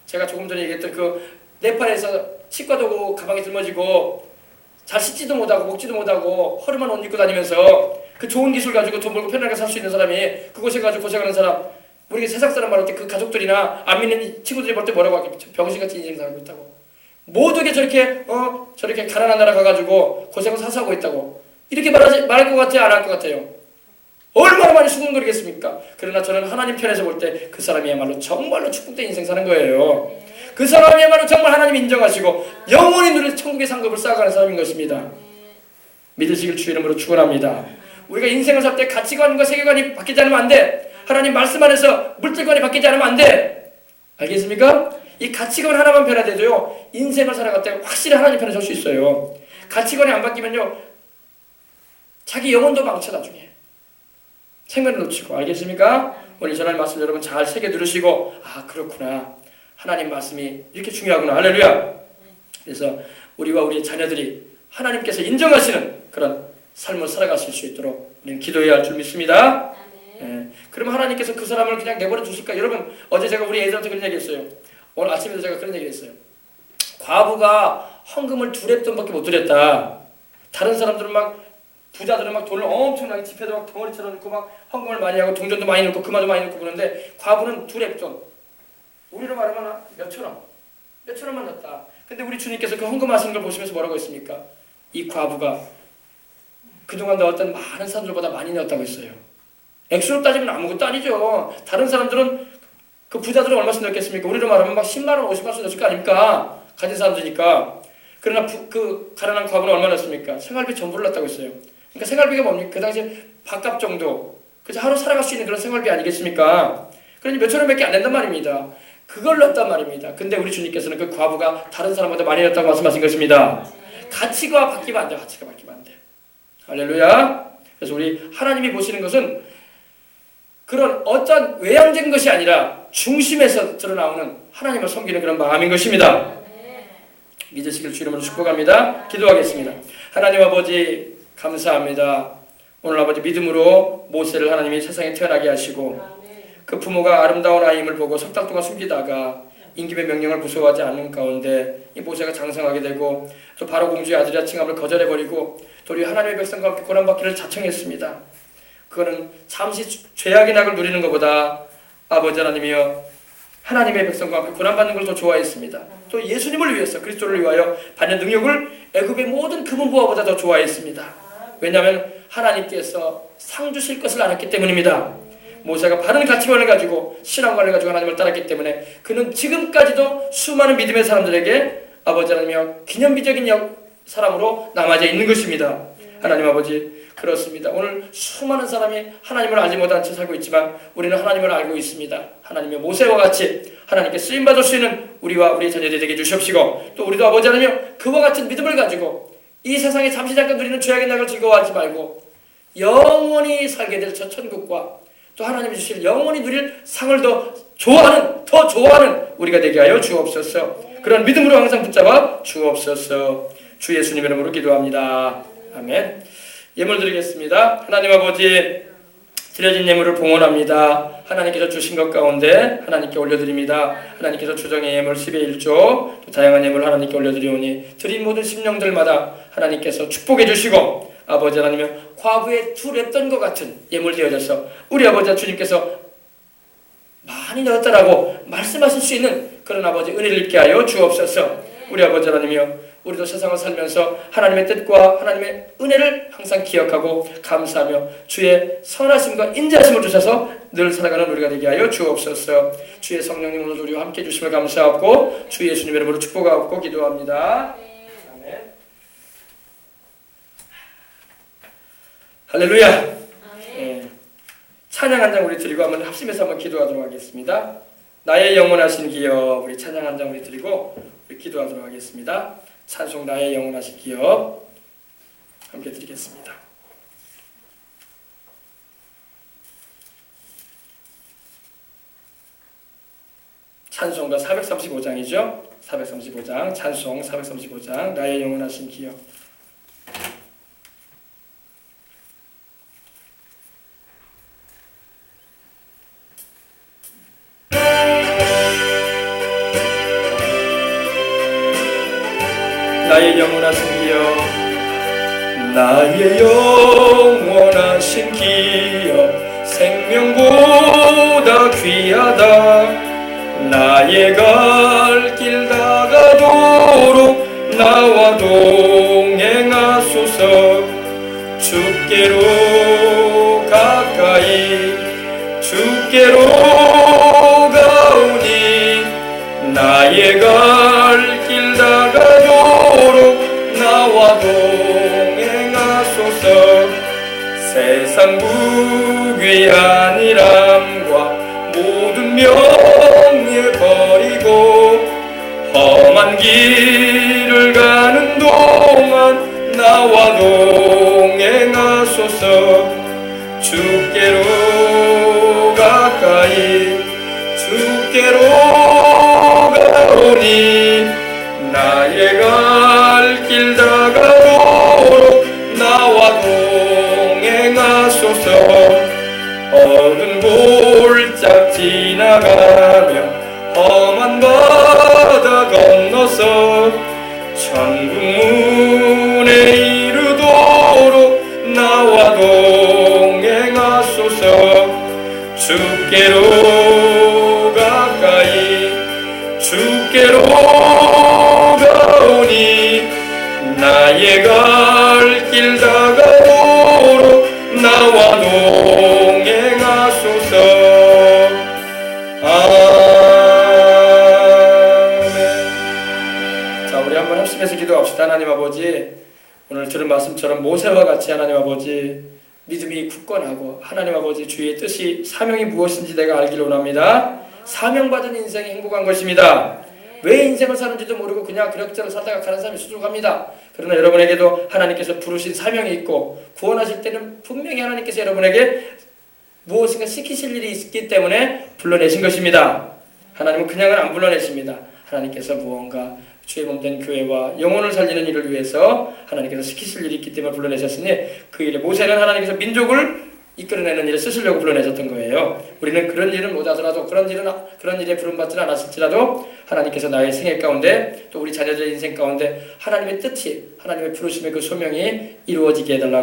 제가 조금 전에 얘기했던 그 네팔에서 치과 도구 가방에 짊어지고 잘 씻지도 못하고 먹지도 못하고 허름한 옷 입고 다니면서 그 좋은 기술 가지고 돈 벌고 편하게 살 수 있는 사람이 그곳에 가지고 고생하는 사람 우리가 세상 사람 말할 때 그 가족들이나 안 믿는 친구들이 볼 때 뭐라고 하겠죠? 병신같이 인생 살고 있다고. 모두에게 저렇게 가난한 나라 가가지고 고생을 사서하고 있다고 이렇게 말할 것 같아요? 안 할 것 같아요? 얼마나 많이 수군거리겠습니까? 그러나 저는 하나님 편에서 볼 때 그 사람이야말로 정말로 축복된 인생 사는 거예요. 그 사람이야말로 정말 하나님 인정하시고 영원히 누릴 천국의 상급을 쌓아가는 사람인 것입니다. 믿으시길 주 이름으로 축원합니다. 우리가 인생을 살 때 가치관과 세계관이 바뀌지 않으면 안 돼. 하나님 말씀 안에서 물질관이 바뀌지 않으면 안 돼. 알겠습니까? 이 가치관 하나만 변화돼도요 인생을 살아갈 때 확실히 하나님 편에 설 수 있어요. 가치관이 안 바뀌면요 자기 영혼도 망쳐 나중에 생명을 놓치고. 알겠습니까? 오늘 전할 말씀 여러분 잘 새겨 들으시고 그렇구나 하나님 말씀이 이렇게 중요하구나. 할렐루야. 그래서 우리와 우리의 자녀들이 하나님께서 인정하시는 그런 삶을 살아가실 수 있도록 우리는 기도해야 할 줄 믿습니다. 그럼 하나님께서 그 사람을 그냥 내버려 두실까? 여러분 어제 제가 우리 애들한테 그런 얘기 했어요. 오늘 아침에도 제가 그런 얘기 했어요. 과부가 헌금을 2랩돈밖에 못 드렸다. 다른 사람들은 부자들은 돈을 엄청나게 지폐도 막 덩어리처럼 넣고 막 헌금을 많이 하고 동전도 많이 넣고 금화도 많이 넣고 그러는데 과부는 2랩돈. 우리로 말하면 몇천 원만 넣었다. 근데 우리 주님께서 그 헌금하시는 걸 보시면서 뭐라고 했습니까? 이 과부가 그동안 넣었던 많은 사람들보다 많이 넣었다고 했어요. 액수로 따지면 아무것도 아니죠. 다른 사람들은 그 부자들은 얼마씩 넣었겠습니까? 우리로 말하면 10만 원, 50만 원씩 넣었을 거 아닙니까? 가진 사람들이니까. 그러나 그 가난한 과부는 얼마 넣었습니까? 생활비 전부를 넣었다고 했어요. 그러니까 생활비가 뭡니까? 그 당시에 밥값 정도. 그래서 하루 살아갈 수 있는 그런 생활비 아니겠습니까? 그러니 몇천 원밖에 안 된단 말입니다. 그걸 넣었단 말입니다. 근데 우리 주님께서는 그 과부가 다른 사람보다 많이 넣었다고 말씀하신 것입니다. 가치가 바뀌면 안 돼. 가치가 바뀌면 안 돼. 할렐루야. 그래서 우리 하나님이 보시는 것은 그런 어떤 외향적인 것이 아니라 중심에서 드러나오는 하나님을 섬기는 그런 마음인 것입니다. 믿으시길 주 이름으로 축복합니다. 기도하겠습니다. 하나님 아버지 감사합니다. 오늘 아버지 믿음으로 모세를 하나님이 세상에 태어나게 하시고 그 부모가 아름다운 아이임을 보고 석 달 동안 숨기다가 임금의 명령을 무서워하지 않는 가운데 이 모세가 장성하게 되고 또 바로 공주의 아들이라 칭함을 거절해버리고 또 우리 하나님의 백성과 함께 고난받기를 자청했습니다. 그거는 잠시 죄악의 낙을 누리는 것보다 아버지 하나님이여 하나님의 백성과 함께 고난받는 걸 더 좋아했습니다. 또 예수님을 위해서 그리스도를 위하여 받는 능력을 애굽의 모든 금은보화보다 더 좋아했습니다. 왜냐하면 하나님께서 상 주실 것을 알았기 때문입니다. 모세가 바른 가치관을 가지고 신앙관을 가지고 하나님을 따랐기 때문에 그는 지금까지도 수많은 믿음의 사람들에게 아버지 하나님이여 기념비적인 사람으로 남아져 있는 것입니다. 하나님 아버지, 그렇습니다. 오늘 수많은 사람이 하나님을 알지 못한 채 살고 있지만 우리는 하나님을 알고 있습니다. 하나님의 모세와 같이 하나님께 쓰임받을 수 있는 우리와 우리의 자녀들이 되게 주시옵시고, 또 우리도 아버지 하나님이여 그와 같은 믿음을 가지고 이 세상에 잠시 잠깐 누리는 죄악의 낙을 즐거워하지 말고 영원히 살게 될 저 천국과 또 하나님이 주실 영원히 누릴 상을 더 좋아하는 우리가 되게 하여 주옵소서. 그런 믿음으로 항상 붙잡아 주옵소서. 주 예수님 이름으로 기도합니다. 아멘. 예물 드리겠습니다. 하나님 아버지, 드려진 예물을 봉헌합니다. 하나님께서 주신 것 가운데 하나님께 올려드립니다. 하나님께서 조정의 예물 10의 1조 또 다양한 예물 하나님께 올려드리오니 드린 모든 심령들마다 하나님께서 축복해 주시고 아버지 하나님은 과부에 투랩던 것 같은 예물 되어져서 우리 아버지 주님께서 많이 넣었다라고 말씀하실 수 있는 그런 아버지 은혜를 입게 하여 주옵소서. 우리 아버지 하나님이여, 우리도 세상을 살면서 하나님의 뜻과 하나님의 은혜를 항상 기억하고 감사하며 주의 선하심과 인자하심을 주셔서 늘 살아가는 우리가 되게 하여 주옵소서. 주의 성령님 오늘 우리와 함께 해주심을 감사하고 주 예수님 이름으로 축복하고 기도합니다. 아멘. 할렐루야. 네. 찬양 한 장 우리 드리고 한번 합심해서 한번 기도하도록 하겠습니다. 나의 영원하신 기업, 우리 찬양 한 장 우리 드리고 우리 기도하도록 하겠습니다. 찬송 나의 영원하신 기업 함께 드리겠습니다. 찬송가 435장이죠. 435장 찬송 435장 나의 영원하신 기업. 나의 영원하신 기업, 나의 영원하신 기업, 생명보다 귀하다. 나의 갈 길 다가도록 나와 동행하소서. 주께로 가까이 주께로 가오니 나의 갈 길 다가도록 나와 동행하소서. 세상 부귀한 일함과 모든 명예 버리고 험한 길을 가는 동안 나와 동행하소서. 주께로 가까이 주께로 가오니 나의 갈 길 다가도록 나와 동행하소서. 어두운 골짝 지나가며 험한 바다 건너서 천국 문에 이르도록 나와 동행하소서. 주께로 가까이 주께로 가오니 나의 갈 길 다가도록 나와 동행하소서. 아멘. 자, 우리 한번 합심해서 기도합시다. 하나님 아버지, 오늘 들은 말씀처럼 모세와 같이 하나님 아버지 믿음이 굳건하고 하나님 아버지 주의 뜻이 사명이 무엇인지 내가 알기를 원합니다. 사명받은 인생이 행복한 것입니다. 왜 인생을 사는지도 모르고 그냥 그럭저럭 살다가 가는 사람이 수두룩합니다. 그러나 여러분에게도 하나님께서 부르신 사명이 있고 구원하실 때는 분명히 하나님께서 여러분에게 무엇인가 시키실 일이 있기 때문에 불러내신 것입니다. 하나님은 그냥은 안 불러내십니다. 하나님께서 무언가 주의 몸된 교회와 영혼을 살리는 일을 위해서 하나님께서 시키실 일이 있기 때문에 불러내셨으니 그 일에 모세는 하나님께서 민족을 이끌어내는 일에 쓰시려고 불러내셨던 거예요. 우리는 그런 일은 못하더라도 그런 일에 부름받지는 않았을지라도 하나님께서 나의 생애 가운데 또 우리 자녀들의 인생 가운데 하나님의 뜻이 하나님의 부르심의 그 소명이 이루어지게 해달라고